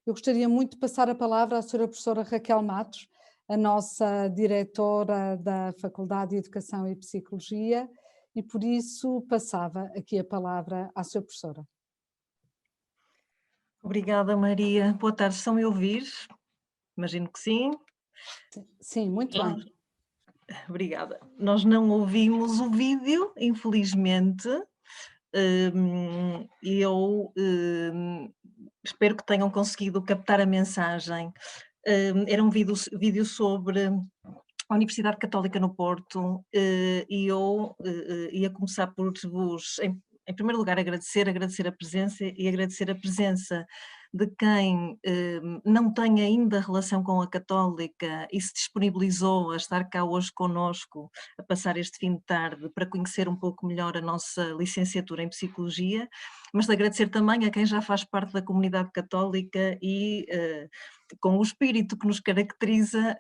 Eu gostaria muito de passar a palavra à senhora professora Raquel Matos, a nossa diretora da Faculdade de Educação e Psicologia, e por isso passava aqui a palavra à senhora professora. Obrigada, Maria. Boa tarde, estão-me a ouvir? Imagino que sim. Sim, muito Nós bem. Obrigada. Nós não ouvimos o vídeo, infelizmente. Eu espero que tenham conseguido captar a mensagem. Era um vídeo sobre a Universidade Católica no Porto, e eu ia começar por vos, em primeiro lugar, agradecer a presença e agradecer a presença de quem não tem ainda relação com a Católica e se disponibilizou a estar cá hoje connosco, a passar este fim de tarde para conhecer um pouco melhor a nossa licenciatura em Psicologia, mas de agradecer também a quem já faz parte da comunidade católica e com o espírito que nos caracteriza,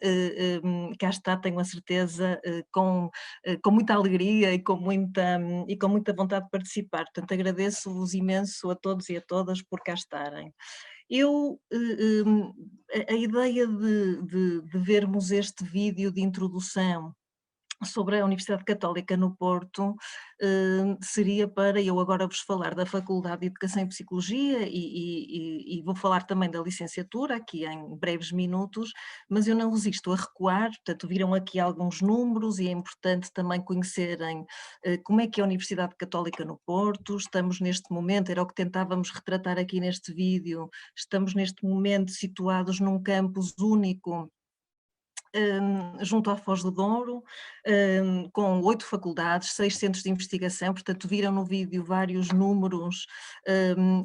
cá está, tenho a certeza, com muita alegria e com muita vontade de participar. Portanto, agradeço-vos imenso a todos e a todas por cá estarem. Eu, a ideia de vermos este vídeo de introdução sobre a Universidade Católica no Porto, seria para eu agora vos falar da Faculdade de Educação e Psicologia e vou falar também da licenciatura aqui em breves minutos, mas eu não resisto a recuar, portanto viram aqui alguns números e é importante também conhecerem como é que é a Universidade Católica no Porto. Estamos neste momento, era o que tentávamos retratar aqui neste vídeo, estamos neste momento situados num campus único junto à Foz do Douro, com 8 faculdades, 6 centros de investigação, portanto viram no vídeo vários números,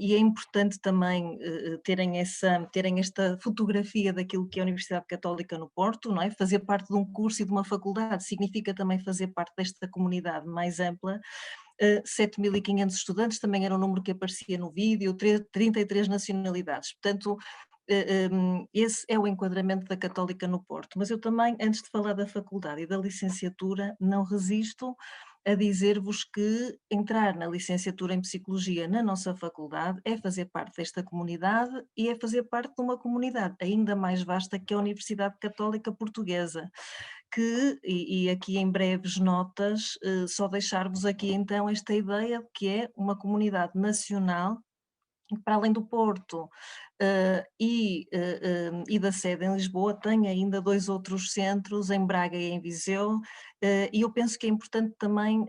e é importante também terem esta fotografia daquilo que é a Universidade Católica no Porto, não é? Fazer parte de um curso e de uma faculdade significa também fazer parte desta comunidade mais ampla. 7.500 estudantes também era um número que aparecia no vídeo, 33 nacionalidades, portanto esse é o enquadramento da Católica no Porto, mas eu também, antes de falar da faculdade e da licenciatura, não resisto a dizer-vos que entrar na licenciatura em Psicologia na nossa faculdade é fazer parte desta comunidade e é fazer parte de uma comunidade ainda mais vasta que a Universidade Católica Portuguesa, e aqui em breves notas, só deixar-vos aqui então esta ideia de que é uma comunidade nacional para além do Porto e da sede em Lisboa, tem ainda 2 outros centros, em Braga e em Viseu, e eu penso que é importante também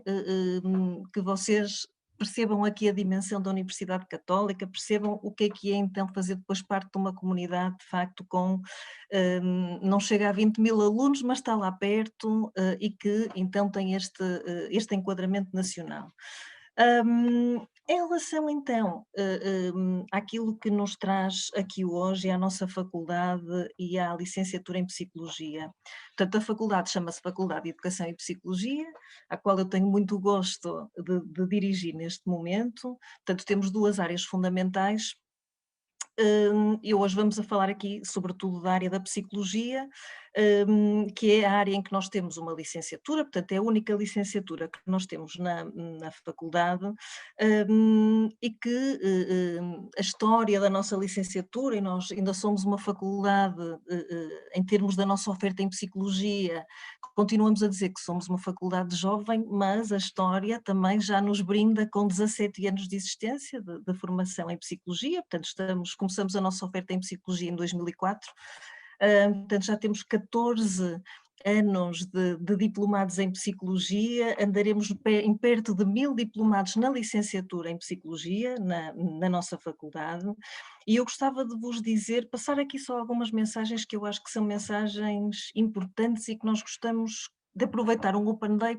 que vocês percebam aqui a dimensão da Universidade Católica, percebam o que é então fazer depois parte de uma comunidade de facto com, não chega a 20.000 alunos, mas está lá perto e que então tem este enquadramento nacional. Em relação então, àquilo que nos traz aqui hoje, à nossa faculdade e à licenciatura em Psicologia. Portanto, a faculdade chama-se Faculdade de Educação e Psicologia, à qual eu tenho muito gosto de dirigir neste momento. Portanto, temos 2 áreas fundamentais. E hoje vamos a falar aqui sobretudo da área da psicologia, que é a área em que nós temos uma licenciatura, portanto é a única licenciatura que nós temos na faculdade, e que a história da nossa licenciatura, e nós ainda somos uma faculdade, em termos da nossa oferta em psicologia, continuamos a dizer que somos uma faculdade jovem, mas a história também já nos brinda com 17 anos de existência de formação em psicologia, portanto começamos a nossa oferta em psicologia em 2004, portanto já temos 14 anos de diplomados em psicologia, andaremos em perto de 1.000 diplomados na licenciatura em psicologia, na nossa faculdade, e eu gostava de vos dizer, passar aqui só algumas mensagens que eu acho que são mensagens importantes e que nós gostamos de aproveitar um Open Day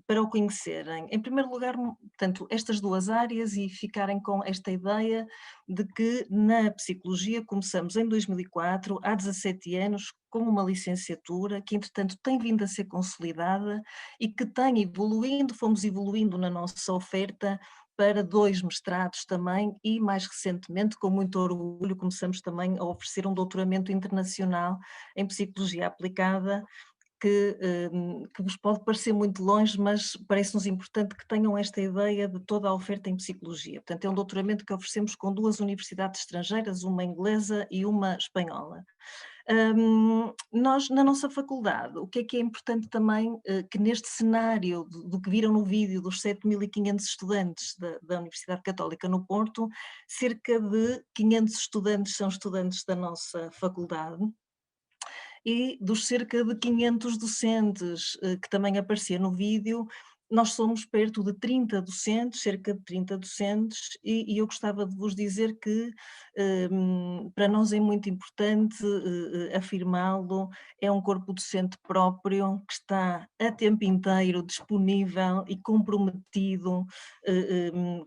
para o conhecerem. Em primeiro lugar, portanto, estas 2 áreas e ficarem com esta ideia de que na psicologia começamos em 2004, há 17 anos, com uma licenciatura que entretanto tem vindo a ser consolidada e que tem evoluindo, fomos evoluindo na nossa oferta para 2 mestrados também e mais recentemente, com muito orgulho, começamos também a oferecer um doutoramento internacional em Psicologia Aplicada, que vos pode parecer muito longe, mas parece-nos importante que tenham esta ideia de toda a oferta em psicologia. Portanto, é um doutoramento que oferecemos com 2 universidades estrangeiras, uma inglesa e uma espanhola. Nós, na nossa faculdade, o que é importante também, que neste cenário do que viram no vídeo dos 7.500 estudantes da Universidade Católica no Porto, cerca de 500 estudantes são estudantes da nossa faculdade, e dos cerca de 500 docentes que também aparecia no vídeo, nós somos perto de 30 docentes, cerca de 30 docentes, e eu gostava de vos dizer que para nós é muito importante afirmá-lo, é um corpo docente próprio que está a tempo inteiro disponível e comprometido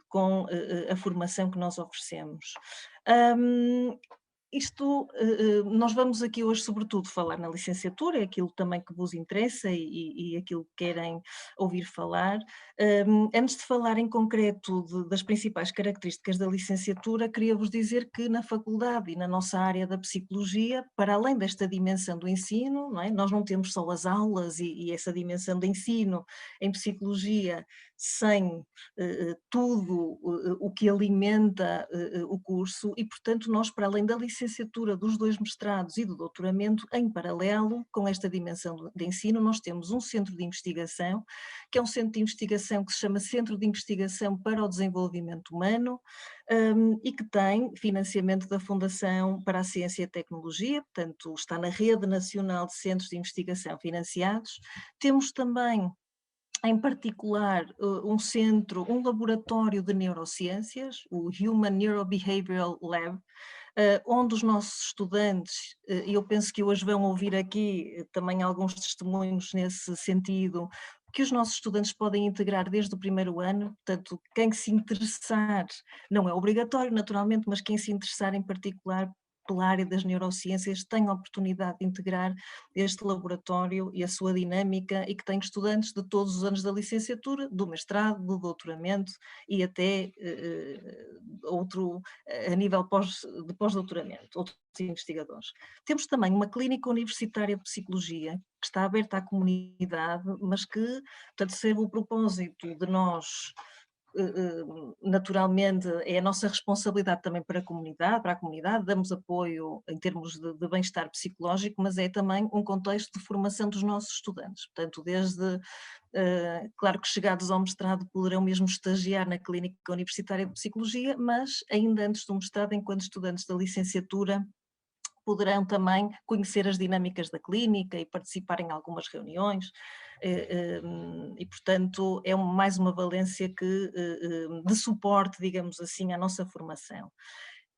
com a formação que nós oferecemos. Isto, nós vamos aqui hoje sobretudo falar na licenciatura, é aquilo também que vos interessa e aquilo que querem ouvir falar. Antes de falar em concreto das principais características da licenciatura, queria-vos dizer que na faculdade e na nossa área da psicologia, para além desta dimensão do ensino, não é? Nós não temos só as aulas e essa dimensão de ensino em psicologia sem tudo o que alimenta o curso e, portanto, nós, para além da licenciatura, dos 2 mestrados e do doutoramento, em paralelo com esta dimensão de ensino, nós temos um centro de investigação, que é um centro de investigação que se chama Centro de Investigação para o Desenvolvimento Humano, e que tem financiamento da Fundação para a Ciência e a Tecnologia, portanto, está na Rede Nacional de Centros de Investigação financiados. Temos também em particular, um laboratório de neurociências, o Human Neurobehavioral Lab, onde os nossos estudantes, e eu penso que hoje vão ouvir aqui também alguns testemunhos nesse sentido, que os nossos estudantes podem integrar desde o primeiro ano, portanto, quem se interessar, não é obrigatório naturalmente, mas quem se interessar em particular pela área das neurociências tem a oportunidade de integrar este laboratório e a sua dinâmica e que tem estudantes de todos os anos da licenciatura, do mestrado, do doutoramento e até outro a nível de pós-doutoramento, outros investigadores. Temos também uma clínica universitária de psicologia que está aberta à comunidade, mas que, portanto, serve o propósito de nós naturalmente é a nossa responsabilidade também para a comunidade, damos apoio em termos de bem-estar psicológico, mas é também um contexto de formação dos nossos estudantes, portanto desde, claro que chegados ao mestrado poderão mesmo estagiar na Clínica Universitária de Psicologia, mas ainda antes do mestrado, enquanto estudantes da licenciatura, poderão também conhecer as dinâmicas da clínica e participar em algumas reuniões e portanto é mais uma valência de suporte, digamos assim, à nossa formação.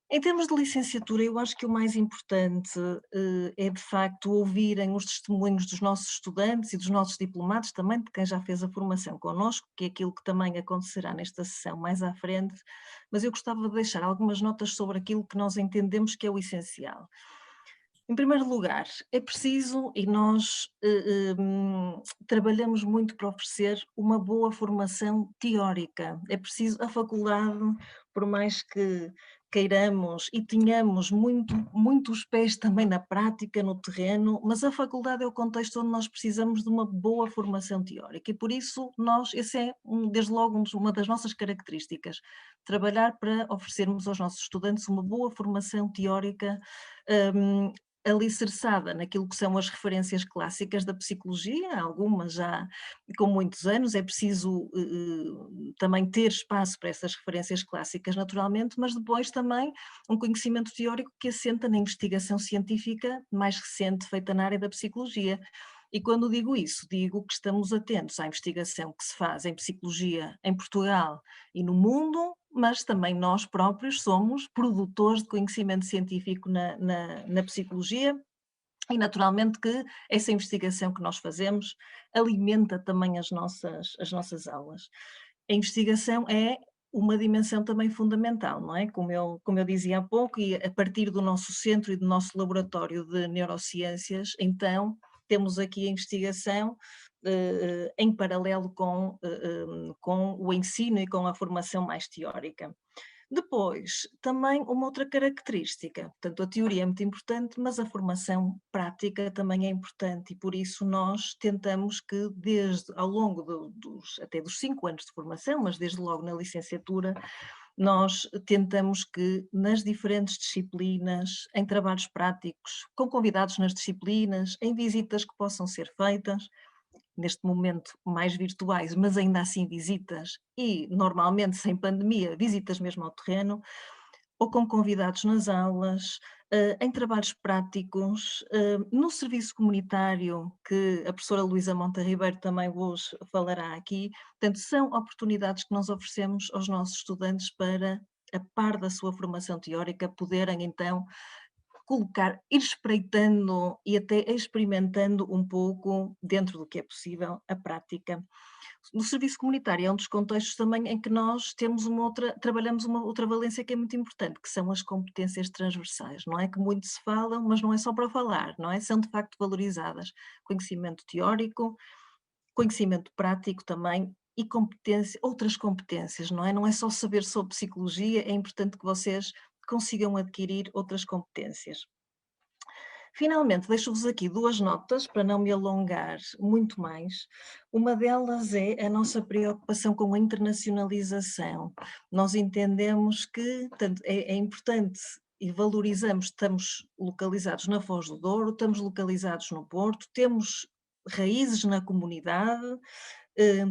Em termos de licenciatura, eu acho que o mais importante é de facto ouvirem os testemunhos dos nossos estudantes e dos nossos diplomados, também de quem já fez a formação connosco, que é aquilo que também acontecerá nesta sessão mais à frente, mas eu gostava de deixar algumas notas sobre aquilo que nós entendemos que é o essencial. Em primeiro lugar, é preciso, e nós trabalhamos muito para oferecer uma boa formação teórica. É preciso, a faculdade, por mais que queiramos e tenhamos muitos pés também na prática, no terreno, mas a faculdade é o contexto onde nós precisamos de uma boa formação teórica e por isso esse é desde logo uma das nossas características, trabalhar para oferecermos aos nossos estudantes uma boa formação teórica alicerçada naquilo que são as referências clássicas da psicologia, algumas já com muitos anos, é preciso também ter espaço para essas referências clássicas naturalmente, mas depois também um conhecimento teórico que assenta na investigação científica mais recente feita na área da psicologia. E quando digo isso, digo que estamos atentos à investigação que se faz em psicologia em Portugal e no mundo, mas também nós próprios somos produtores de conhecimento científico na psicologia e naturalmente que essa investigação que nós fazemos alimenta também as nossas aulas. A investigação é uma dimensão também fundamental, não é? Como eu dizia há pouco, e a partir do nosso centro e do nosso laboratório de neurociências, então temos aqui a investigação em paralelo com o ensino e com a formação mais teórica. Depois, também uma outra característica, portanto a teoria é muito importante, mas a formação prática também é importante e por isso nós tentamos que desde ao longo até dos 5 anos de formação, mas desde logo na licenciatura, nós tentamos que nas diferentes disciplinas, em trabalhos práticos, com convidados nas disciplinas, em visitas que possam ser feitas, neste momento mais virtuais, mas ainda assim visitas e normalmente sem pandemia, visitas mesmo ao terreno, ou com convidados nas aulas, em trabalhos práticos, no serviço comunitário, que a professora Luísa Monte Ribeiro também vos falará aqui. Portanto, são oportunidades que nós oferecemos aos nossos estudantes para, a par da sua formação teórica, poderem então colocar, ir espreitando e até experimentando um pouco, dentro do que é possível, a prática. No serviço comunitário é um dos contextos também em que nós trabalhamos uma outra valência que é muito importante, que são as competências transversais, não é? Que muito se falam, mas não é só para falar, não é? São de facto valorizadas. Conhecimento teórico, conhecimento prático também e outras competências, não é? Não é só saber sobre psicologia, é importante que vocês consigam adquirir outras competências. Finalmente, deixo-vos aqui 2 notas para não me alongar muito mais. Uma delas é a nossa preocupação com a internacionalização. Nós entendemos que portanto, é importante e valorizamos, estamos localizados na Foz do Douro, estamos localizados no Porto, temos raízes na comunidade,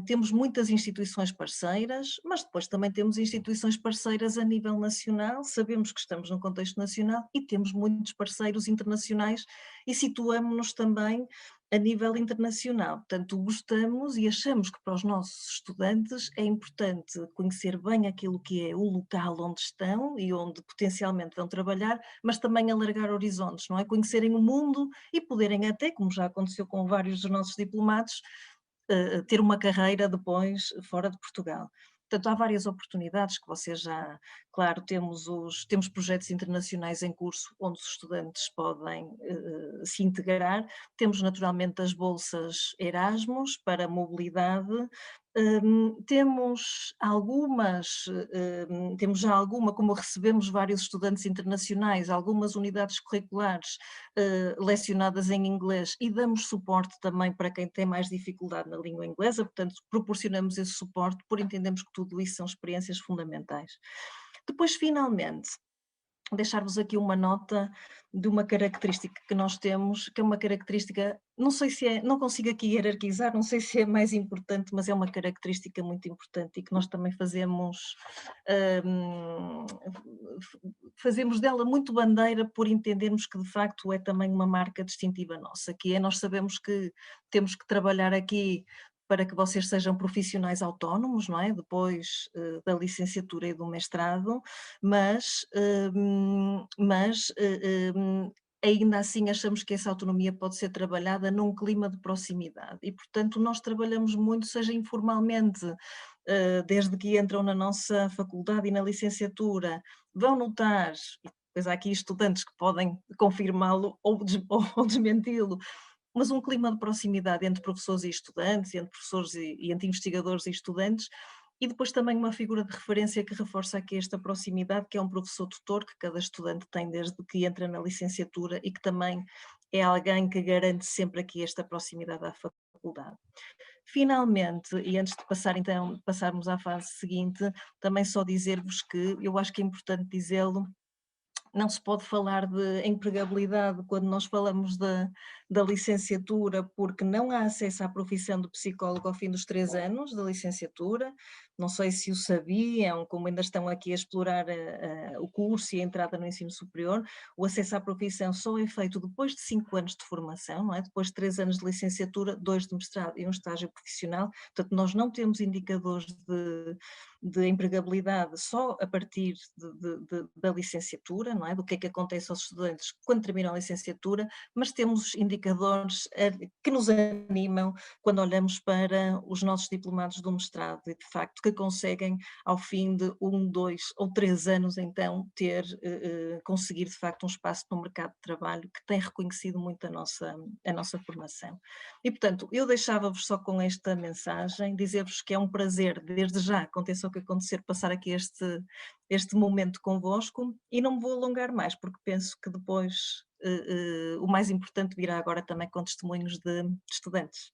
temos muitas instituições parceiras, mas depois também temos instituições parceiras a nível nacional, sabemos que estamos num contexto nacional e temos muitos parceiros internacionais e situamo-nos também a nível internacional. Portanto, gostamos e achamos que para os nossos estudantes é importante conhecer bem aquilo que é o local onde estão e onde potencialmente vão trabalhar, mas também alargar horizontes, não é? Conhecerem o mundo e poderem até, como já aconteceu com vários dos nossos diplomados, ter uma carreira depois fora de Portugal. Portanto, há várias oportunidades que vocês já, claro, temos projetos internacionais em curso onde os estudantes podem se integrar, temos naturalmente as bolsas Erasmus para mobilidade, temos já alguma, como recebemos vários estudantes internacionais, algumas unidades curriculares lecionadas em inglês e damos suporte também para quem tem mais dificuldade na língua inglesa, portanto proporcionamos esse suporte por entendermos que tudo isso são experiências fundamentais. Depois, finalmente, deixar-vos aqui uma nota de uma característica que nós temos, que é uma característica, não sei se é, não consigo aqui hierarquizar, não sei se é mais importante, mas é uma característica muito importante e que nós também hum, fazemos dela muito bandeira por entendermos que de facto é também uma marca distintiva nossa, que é nós sabemos que temos que trabalhar aqui para que vocês sejam profissionais autónomos, não é? Depois da licenciatura e do mestrado, mas ainda assim achamos que essa autonomia pode ser trabalhada num clima de proximidade e, portanto, nós trabalhamos muito, seja informalmente, desde que entram na nossa faculdade e na licenciatura, vão notar, e depois há aqui estudantes que podem confirmá-lo ou desmenti-lo, mas um clima de proximidade entre professores e estudantes, entre professores e entre investigadores e estudantes, e depois também uma figura de referência que reforça aqui esta proximidade, que é um professor tutor que cada estudante tem desde que entra na licenciatura e que também é alguém que garante sempre aqui esta proximidade à faculdade. Finalmente, e antes de passarmos à fase seguinte, também só dizer-vos que eu acho que é importante dizê-lo, não se pode falar de empregabilidade quando nós falamos da licenciatura, porque não há acesso à profissão de psicólogo ao fim dos 3 anos da licenciatura. Não sei se o sabiam, como ainda estão aqui a explorar o curso e a entrada no ensino superior, o acesso à profissão só é feito depois de 5 anos de formação, não é? Depois de 3 anos de licenciatura, 2 de mestrado e um estágio profissional. Portanto, nós não temos indicadores de empregabilidade só a partir da licenciatura, não é? Do que é que acontece aos estudantes quando terminam a licenciatura, mas temos indicadores que nos animam quando olhamos para os nossos diplomados do mestrado e, de facto, que conseguem, ao fim de 1, 2 ou 3 anos, então, conseguir, de facto, um espaço no mercado de trabalho que tem reconhecido muito a nossa formação. E, portanto, eu deixava-vos só com esta mensagem, dizer-vos que é um prazer, desde já, aconteça o que acontecer, passar aqui este momento convosco, e não me vou alongar mais, porque penso que depois o mais importante virá agora também com testemunhos de estudantes.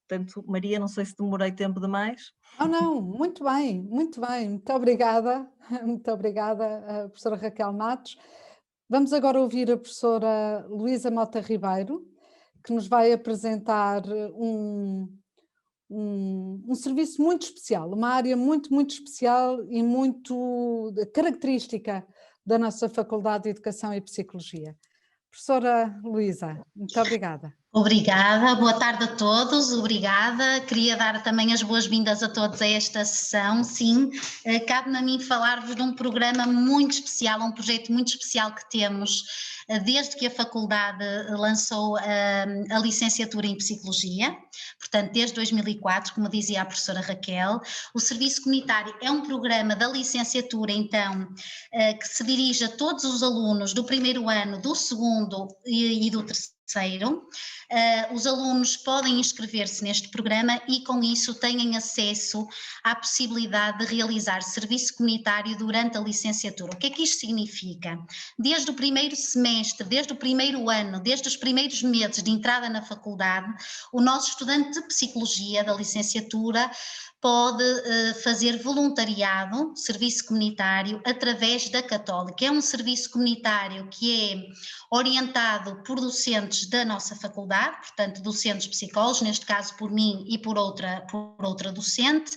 Portanto, Maria, não sei se demorei tempo demais. Não, não, muito bem, muito bem. Muito obrigada, muito obrigada, professora Raquel Matos. Vamos agora ouvir a professora Luísa Mota Ribeiro, que nos vai apresentar um serviço muito especial, uma área muito, muito especial e muito característica da nossa Faculdade de Educação e Psicologia. Professora Luísa, muito obrigada. Obrigada, boa tarde a todos, obrigada. Queria dar também as boas-vindas a todos a esta sessão. Sim, cabe-me a mim falar-vos de um programa muito especial, um projeto muito especial que temos desde que a faculdade lançou a licenciatura em Psicologia, portanto desde 2004, como dizia a professora Raquel. O Serviço Comunitário é um programa da licenciatura, então, que se dirige a todos os alunos do primeiro ano, do segundo e do terceiro. Os alunos podem inscrever-se neste programa e com isso têm acesso à possibilidade de realizar serviço comunitário durante a licenciatura. O que é que isto significa? Desde o primeiro semestre, desde o primeiro ano, desde os primeiros meses de entrada na faculdade, o nosso estudante de Psicologia da licenciatura pode fazer voluntariado, serviço comunitário, através da Católica. É um serviço comunitário que é orientado por docentes da nossa faculdade, portanto docentes psicólogos, neste caso por mim e por outra docente,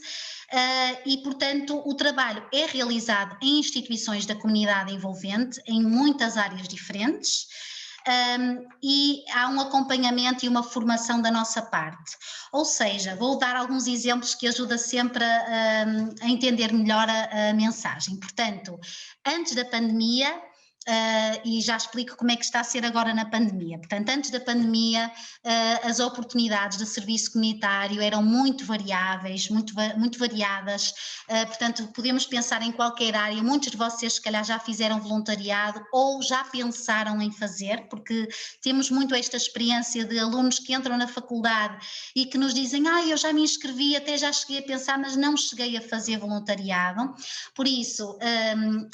e portanto o trabalho é realizado em instituições da comunidade envolvente, em muitas áreas diferentes, e há um acompanhamento e uma formação da nossa parte. Ou seja, vou dar alguns exemplos que ajudam sempre a entender melhor a mensagem. Portanto, antes da pandemia, e já explico como é que está a ser agora na pandemia. Portanto, antes da pandemia, as oportunidades de serviço comunitário eram muito variáveis, muito variadas, portanto, podemos pensar em qualquer área. Muitos de vocês, se calhar, já fizeram voluntariado ou já pensaram em fazer, porque temos muito esta experiência de alunos que entram na faculdade e que nos dizem: eu já me inscrevi, até já cheguei a pensar, mas não cheguei a fazer voluntariado. Por isso,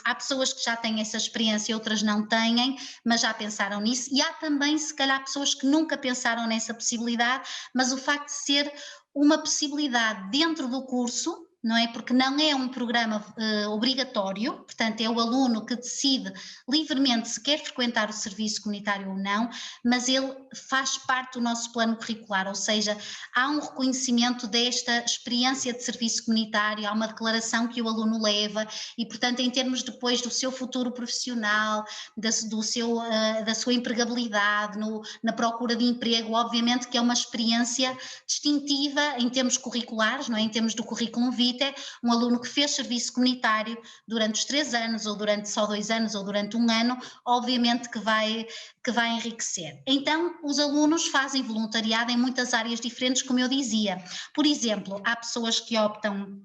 há pessoas que já têm essa experiência, outras não têm, mas já pensaram nisso, e há também, se calhar, pessoas que nunca pensaram nessa possibilidade, mas o facto de ser uma possibilidade dentro do curso, não é? Porque não é um programa obrigatório, portanto é o aluno que decide livremente se quer frequentar o serviço comunitário ou não, mas ele faz parte do nosso plano curricular, ou seja, há um reconhecimento desta experiência de serviço comunitário, há uma declaração que o aluno leva e, portanto, em termos depois do seu futuro profissional, da sua empregabilidade, na procura de emprego, obviamente que é uma experiência distintiva em termos curriculares, não é? Em termos do currículo vitae, um aluno que fez serviço comunitário durante os 3 anos, ou durante só 2 anos, ou durante 1 ano, obviamente que vai enriquecer. Então, os alunos fazem voluntariado em muitas áreas diferentes, como eu dizia. Por exemplo, há pessoas que optam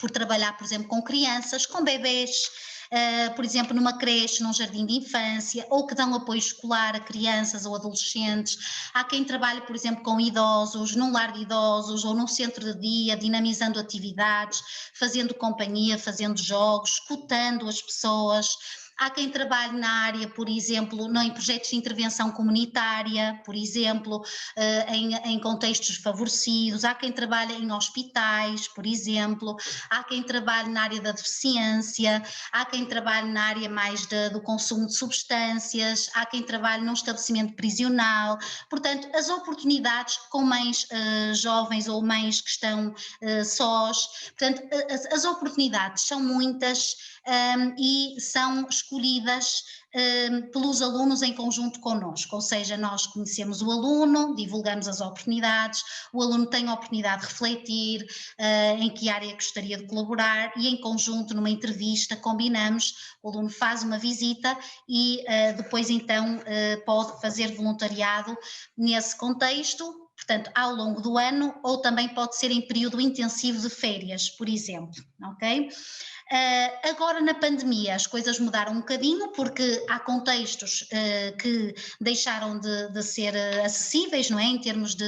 por trabalhar, por exemplo, com crianças, com bebês, por exemplo, numa creche, num jardim de infância, ou que dão apoio escolar a crianças ou adolescentes. Há quem trabalhe, por exemplo, com idosos, num lar de idosos ou num centro de dia, dinamizando atividades, fazendo companhia, fazendo jogos, escutando as pessoas. Há quem trabalhe na área, por exemplo, em projetos de intervenção comunitária, por exemplo, em contextos favorecidos. Há quem trabalhe em hospitais, por exemplo. Há quem trabalhe na área da deficiência. Há quem trabalhe na área mais do consumo de substâncias. Há quem trabalhe num estabelecimento prisional. Portanto, as oportunidades com mães jovens ou mães que estão sós. Portanto, as oportunidades são muitas e são escolhidas pelos alunos em conjunto connosco, ou seja, nós conhecemos o aluno, divulgamos as oportunidades, o aluno tem a oportunidade de refletir em que área gostaria de colaborar e em conjunto numa entrevista combinamos, o aluno faz uma visita e depois então pode fazer voluntariado nesse contexto, portanto, ao longo do ano, ou também pode ser em período intensivo de férias, por exemplo, ok? Agora na pandemia as coisas mudaram um bocadinho porque há contextos que deixaram de ser acessíveis, não é, em termos de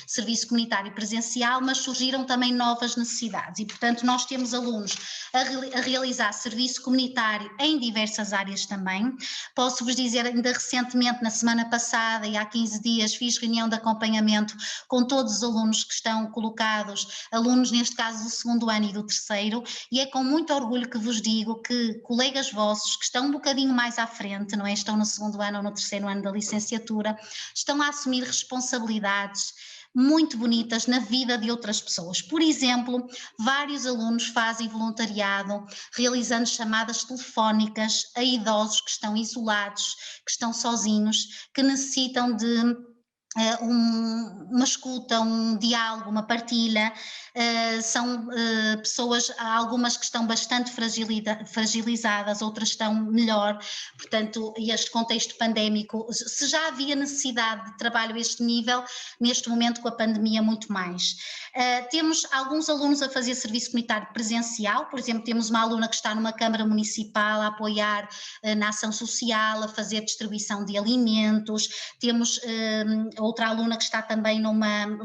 serviço comunitário presencial, mas surgiram também novas necessidades e portanto nós temos alunos a realizar serviço comunitário em diversas áreas também. Posso-vos dizer, ainda recentemente, na semana passada e há 15 dias, fiz reunião de acompanhamento com todos os alunos que estão colocados, alunos neste caso do segundo ano e do terceiro, e é com muito orgulho que vos digo que colegas vossos que estão um bocadinho mais à frente, não é? Estão no segundo ano ou no terceiro ano da licenciatura, estão a assumir responsabilidades muito bonitas na vida de outras pessoas. Por exemplo, vários alunos fazem voluntariado realizando chamadas telefónicas a idosos que estão isolados, que estão sozinhos, que necessitam de uma escuta, um diálogo, uma partilha. São pessoas, algumas que estão bastante fragilizadas, outras estão melhor, portanto, este contexto pandémico, se já havia necessidade de trabalho a este nível, neste momento com a pandemia muito mais. Temos alguns alunos a fazer serviço comunitário presencial, por exemplo, temos uma aluna que está numa Câmara Municipal a apoiar na ação social, a fazer distribuição de alimentos, temos outra aluna que está também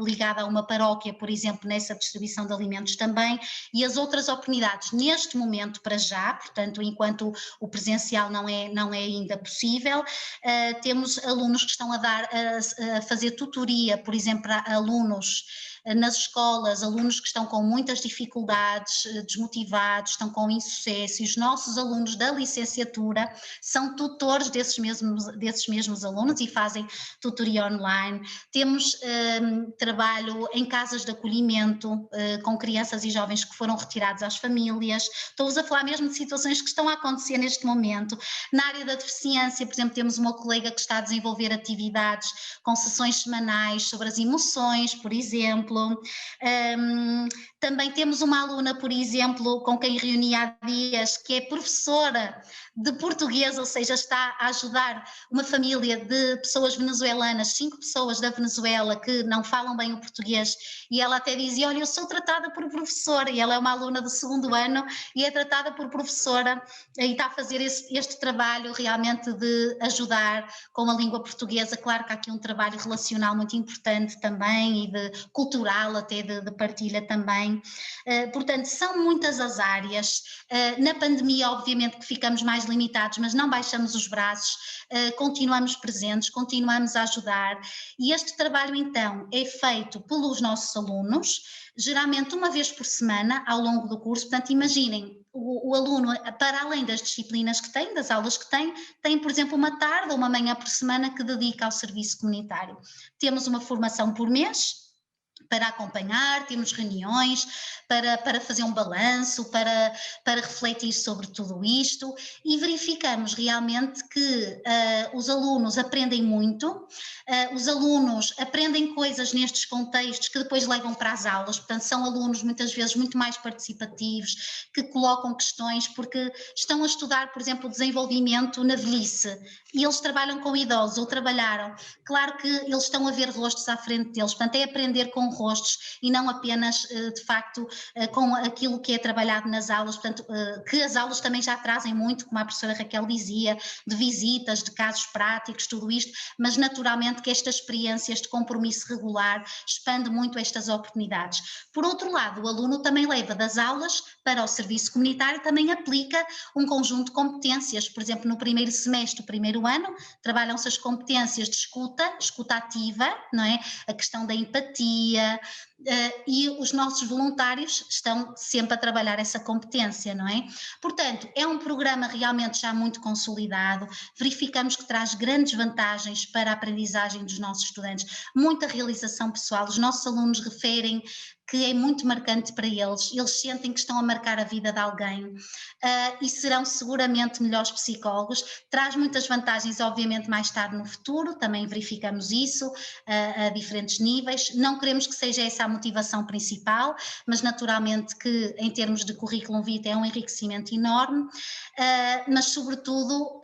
ligada a uma paróquia, por exemplo, nessa distribuição de alimentos também, e as outras oportunidades neste momento para já, portanto, enquanto o presencial não é ainda possível, temos alunos que estão a fazer tutoria, por exemplo, a alunos nas escolas, alunos que estão com muitas dificuldades, desmotivados, estão com insucesso, e os nossos alunos da licenciatura são tutores desses mesmos alunos e fazem tutoria online. Temos trabalho em casas de acolhimento com crianças e jovens que foram retirados às famílias. Estou-vos a falar mesmo de situações que estão a acontecer neste momento. Na área da deficiência, por exemplo, temos uma colega que está a desenvolver atividades com sessões semanais sobre as emoções, por exemplo. Também temos uma aluna, por exemplo, com quem reuni há dias, que é professora de português, ou seja, está a ajudar uma família de pessoas venezuelanas, 5 pessoas da Venezuela que não falam bem o português, e ela até dizia, olha, eu sou tratada por professora, e ela é uma aluna do segundo ano e é tratada por professora e está a fazer este trabalho realmente de ajudar com a língua portuguesa. Claro que há aqui um trabalho relacional muito importante também e de cultural, até de partilha também. Portanto, são muitas as áreas. Na pandemia, obviamente que ficamos mais limitados, mas não baixamos os braços, continuamos presentes, continuamos a ajudar, e este trabalho então é feito pelos nossos alunos, geralmente uma vez por semana ao longo do curso. Portanto, imaginem, o aluno, para além das disciplinas que tem, das aulas que tem, por exemplo, uma tarde ou uma manhã por semana que dedica ao serviço comunitário. Temos uma formação por mês para acompanhar, temos reuniões para fazer um balanço, para refletir sobre tudo isto, e verificamos realmente que os alunos aprendem muito, os alunos aprendem coisas nestes contextos que depois levam para as aulas. Portanto, são alunos muitas vezes muito mais participativos, que colocam questões, porque estão a estudar, por exemplo, o desenvolvimento na velhice, e eles trabalham com idosos, ou trabalharam. Claro que eles estão a ver rostos à frente deles, portanto é aprender com rostos e não apenas, de facto, com aquilo que é trabalhado nas aulas, portanto, que as aulas também já trazem muito, como a professora Raquel dizia, de visitas, de casos práticos, tudo isto, mas naturalmente que esta experiência, este compromisso regular, expande muito estas oportunidades. Por outro lado, o aluno também leva das aulas para o serviço comunitário, também aplica um conjunto de competências. Por exemplo, no primeiro semestre, o primeiro ano, trabalham-se as competências de escuta ativa, não é? A questão da empatia, e os nossos voluntários estão sempre a trabalhar essa competência, não é? Portanto, é um programa realmente já muito consolidado, verificamos que traz grandes vantagens para a aprendizagem dos nossos estudantes, muita realização pessoal, os nossos alunos referem que é muito marcante para eles sentem que estão a marcar a vida de alguém e serão seguramente melhores psicólogos, traz muitas vantagens obviamente mais tarde no futuro, também verificamos isso a diferentes níveis, não queremos que seja essa a motivação principal, mas naturalmente que em termos de currículo vitae é um enriquecimento enorme, mas sobretudo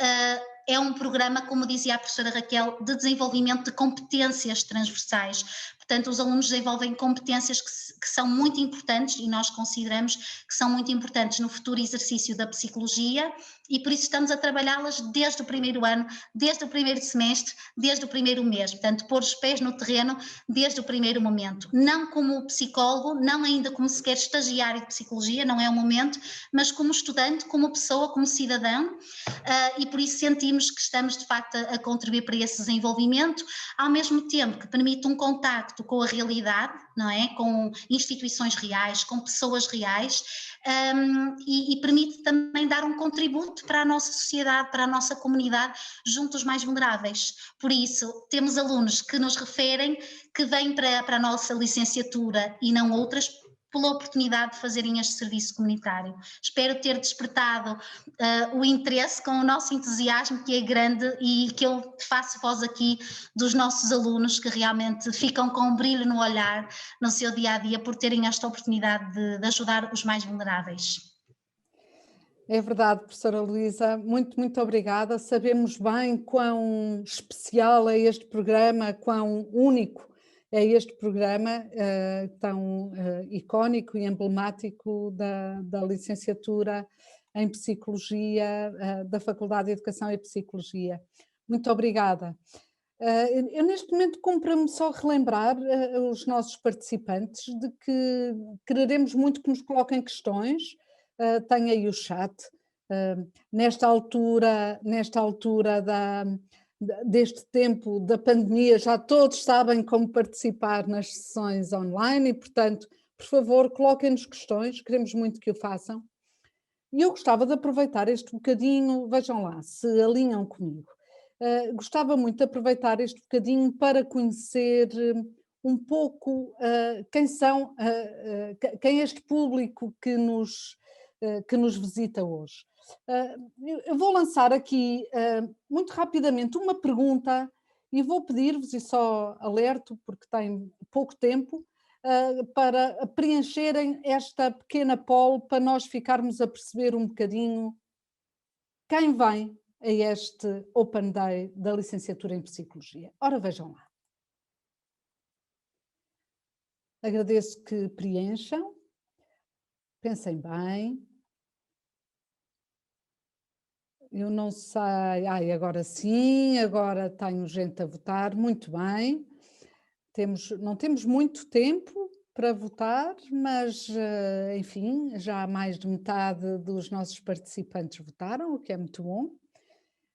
é um programa, como dizia a professora Raquel, de desenvolvimento de competências transversais. Portanto, os alunos desenvolvem competências que são muito importantes e nós consideramos que são muito importantes no futuro exercício da psicologia e por isso estamos a trabalhá-las desde o primeiro ano, desde o primeiro semestre, desde o primeiro mês. Portanto, pôr os pés no terreno desde o primeiro momento. Não como psicólogo, não ainda como sequer estagiário de psicologia, não é o momento, mas como estudante, como pessoa, como cidadão e por isso sentimos que estamos de facto a contribuir para esse desenvolvimento, ao mesmo tempo que permite um contacto com a realidade, não é? Com instituições reais, com pessoas reais e permite também dar um contributo para a nossa sociedade, para a nossa comunidade, junto aos mais vulneráveis. Por isso, temos alunos que nos referem que vêm para a nossa licenciatura e não outras, pela oportunidade de fazerem este serviço comunitário. Espero ter despertado o interesse com o nosso entusiasmo, que é grande e que eu faço voz aqui dos nossos alunos que realmente ficam com um brilho no olhar no seu dia-a-dia por terem esta oportunidade de ajudar os mais vulneráveis. É verdade, professora Luísa, muito obrigada. Sabemos bem quão especial é este programa, quão único é este programa tão icónico e emblemático da licenciatura em Psicologia da Faculdade de Educação e Psicologia. Muito obrigada. Eu neste momento cumpre-me só relembrar os nossos participantes de que quereremos muito que nos coloquem questões, tem aí o chat, nesta altura deste tempo da pandemia, já todos sabem como participar nas sessões online e, portanto, por favor, coloquem-nos questões, queremos muito que o façam. E eu gostava de aproveitar este bocadinho, vejam lá, se alinham comigo, gostava muito de aproveitar este bocadinho para conhecer um pouco quem é este público que nos visita hoje. Eu vou lançar aqui muito rapidamente uma pergunta e vou pedir-vos, e só alerto porque tem pouco tempo, para preencherem esta pequena poll para nós ficarmos a perceber um bocadinho quem vem a este Open Day da licenciatura em Psicologia. Ora, vejam lá. Agradeço que preencham, pensem bem. Eu não sei, agora sim, agora tenho gente a votar, muito bem. Não temos muito tempo para votar, mas, enfim, já mais de metade dos nossos participantes votaram, o que é muito bom.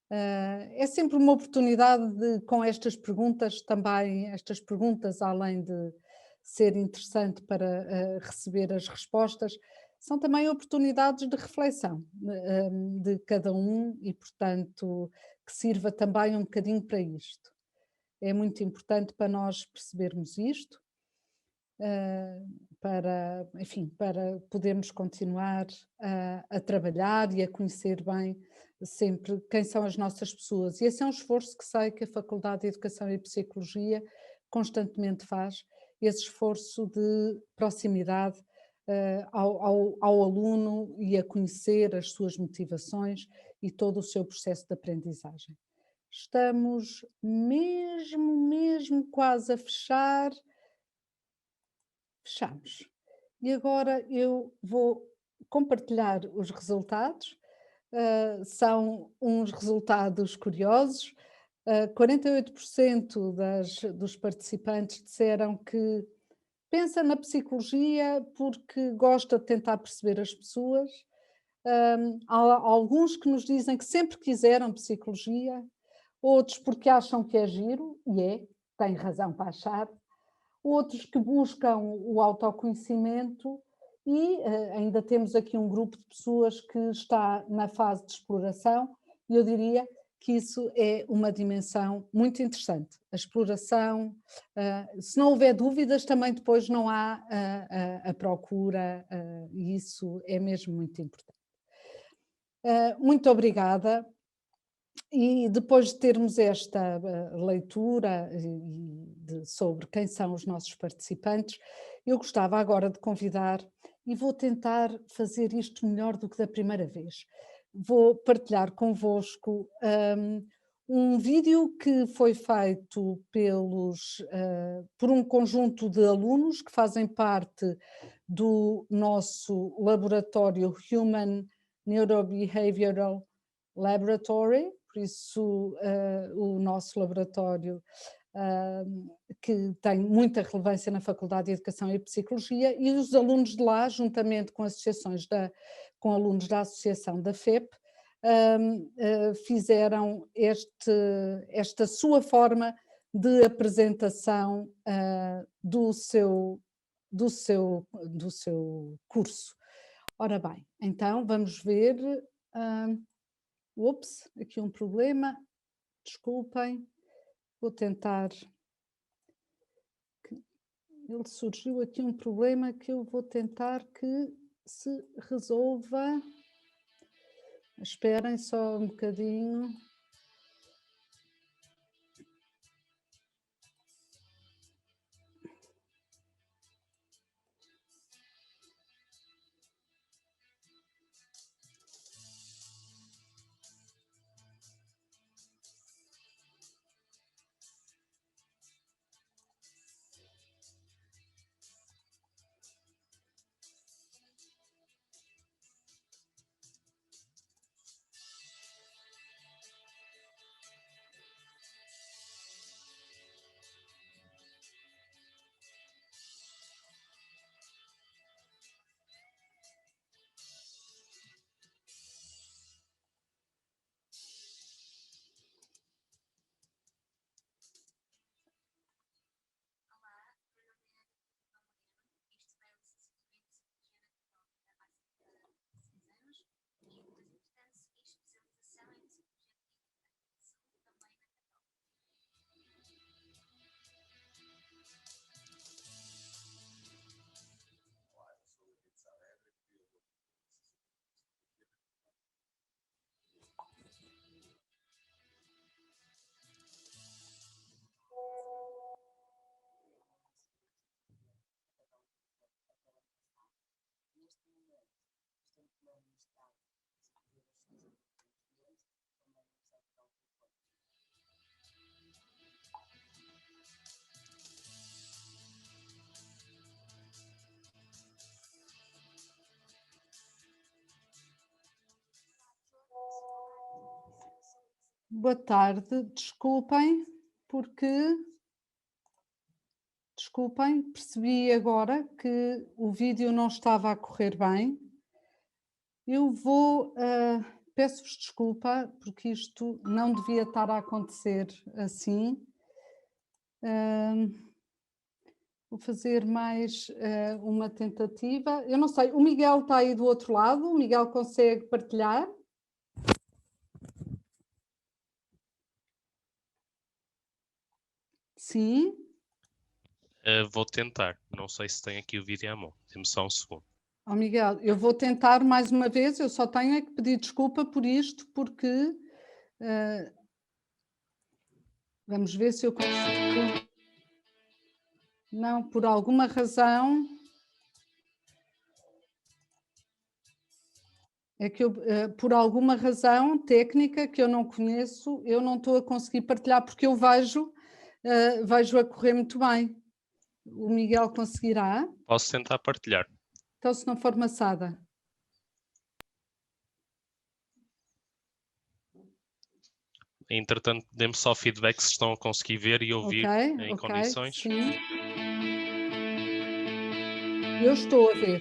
É sempre uma oportunidade de, com estas perguntas também, estas perguntas, além de ser interessante para receber as respostas, são também oportunidades de reflexão de cada um e, portanto, que sirva também um bocadinho para isto. É muito importante para nós percebermos isto, para podermos continuar a trabalhar e a conhecer bem sempre quem são as nossas pessoas. E esse é um esforço que sei que a Faculdade de Educação e Psicologia constantemente faz, esse esforço de proximidade ao aluno e a conhecer as suas motivações e todo o seu processo de aprendizagem. Estamos mesmo quase a fechar. Fechamos. E agora eu vou compartilhar os resultados. São uns resultados curiosos. 48% dos participantes disseram que pensa na psicologia porque gosta de tentar perceber as pessoas. Há alguns que nos dizem que sempre quiseram psicologia, outros porque acham que é giro, e têm razão para achar. outros que buscam o autoconhecimento e ainda temos aqui um grupo de pessoas que está na fase de exploração e eu diria que isso é uma dimensão muito interessante. A exploração, se não houver dúvidas, também depois não há a procura e isso é mesmo muito importante. Muito obrigada. E depois de termos esta leitura sobre quem são os nossos participantes, eu gostava agora de convidar, e vou tentar fazer isto melhor do que da primeira vez. Vou partilhar convosco um vídeo que foi feito por um conjunto de alunos que fazem parte do nosso laboratório Human Neurobehavioral Laboratory, por isso o nosso laboratório que tem muita relevância na Faculdade de Educação e Psicologia, e os alunos de lá, juntamente com associações com alunos da associação da FEP, fizeram esta sua forma de apresentação do seu curso. Ora bem, então vamos ver. Ups, aqui um problema, desculpem, vou tentar. Surgiu aqui um problema que eu vou tentar que se resolva. Esperem só um bocadinho. Boa tarde, desculpem, percebi agora que o vídeo não estava a correr bem. Eu peço-vos desculpa, porque isto não devia estar a acontecer assim. Vou fazer mais uma tentativa. Eu não sei, o Miguel está aí do outro lado, o Miguel consegue partilhar? Sim. Vou tentar, não sei se tem aqui o vídeo à mão, dê-me só um segundo. Oh, Miguel, eu vou tentar mais uma vez, eu só tenho é que pedir desculpa por isto, porque vamos ver se eu consigo. Não, por alguma razão é que por alguma razão técnica que eu não conheço, eu não estou a conseguir partilhar, porque eu vejo a correr muito bem. O Miguel conseguirá? Posso tentar partilhar. Então, se não for maçada. Entretanto, dê-me só feedback se estão a conseguir ver e ouvir em condições. Sim. Eu estou a ver.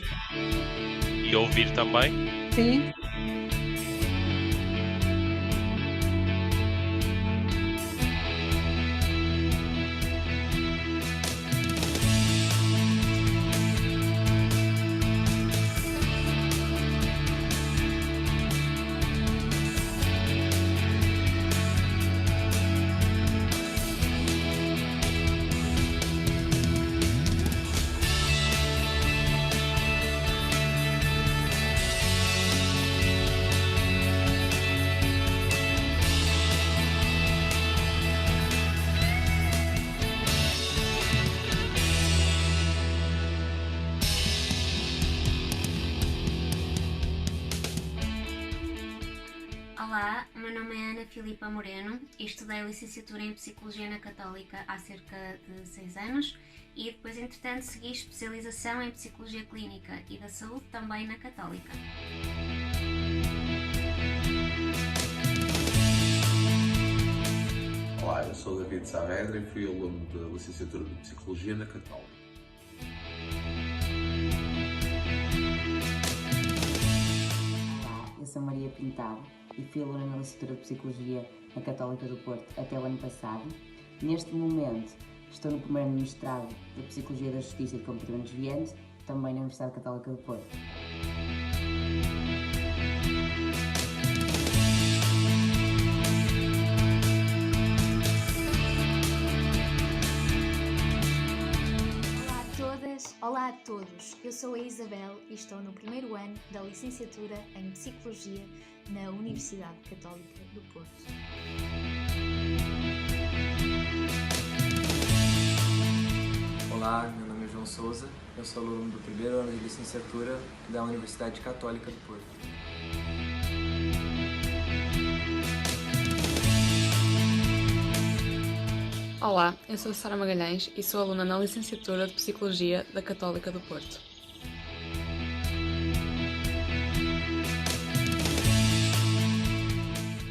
E ouvir também? Sim. Olá, o meu nome é Ana Filipa Moreno e estudei licenciatura em Psicologia na Católica há cerca de 6 anos e depois, entretanto, segui especialização em Psicologia Clínica e da Saúde também na Católica. Olá, eu sou David Saavedra e fui aluno da licenciatura de Psicologia na Católica. Olá, eu sou Maria Pintado e fui aluna na licenciatura de Psicologia na Católica do Porto até o ano passado. Neste momento estou no primeiro mestrado de Psicologia da Justiça e de Comportamento Desviante, também na Universidade Católica do Porto. Olá a todos, eu sou a Isabel e estou no primeiro ano da licenciatura em Psicologia na Universidade Católica do Porto. Olá, meu nome é João Souza, eu sou aluno do primeiro ano de licenciatura da Universidade Católica do Porto. Olá, eu sou a Sara Magalhães e sou aluna na licenciatura de Psicologia da Católica do Porto.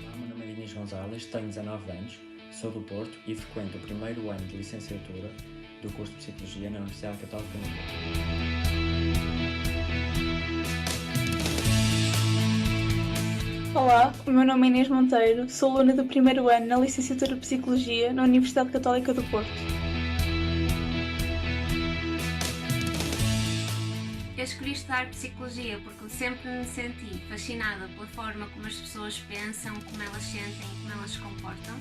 Olá, meu nome é Dinis Gonzalez, tenho 19 anos, sou do Porto e frequento o primeiro ano de licenciatura do curso de Psicologia na Universidade Católica do Porto. Olá, o meu nome é Inês Monteiro, sou aluna do primeiro ano na licenciatura de Psicologia na Universidade Católica do Porto. Eu escolhi estudar Psicologia porque sempre me senti fascinada pela forma como as pessoas pensam, como elas sentem e como elas se comportam.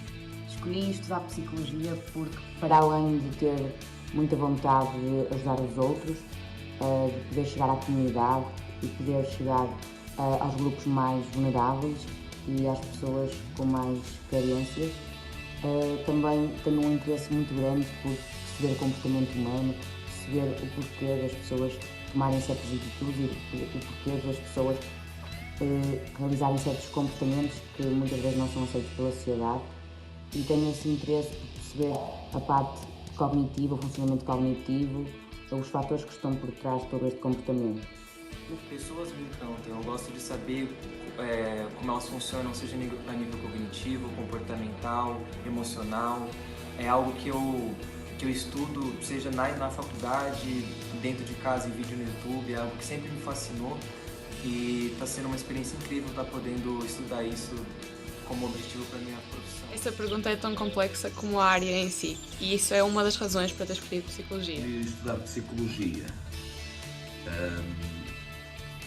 Escolhi estudar Psicologia porque, para além de ter muita vontade de ajudar os outros, de poder chegar à comunidade e poder chegar aos grupos mais vulneráveis e às pessoas com mais carências, também tenho um interesse muito grande por perceber o comportamento humano, perceber o porquê das pessoas tomarem certas atitudes e o porquê das pessoas realizarem certos comportamentos que muitas vezes não são aceitos pela sociedade, e tenho esse interesse por perceber a parte cognitiva, o funcionamento cognitivo, os fatores que estão por trás de todo este comportamento. Pessoas me encantam, eu gosto de saber como elas funcionam, seja a nível cognitivo, comportamental, emocional. É algo que eu estudo, seja na faculdade, dentro de casa, em vídeo no YouTube, é algo que sempre me fascinou e está sendo uma experiência incrível estar podendo estudar isso como objetivo para a minha profissão. Essa pergunta é tão complexa como a área em si, e isso é uma das razões para ter escolhido Psicologia. Eu estudar Psicologia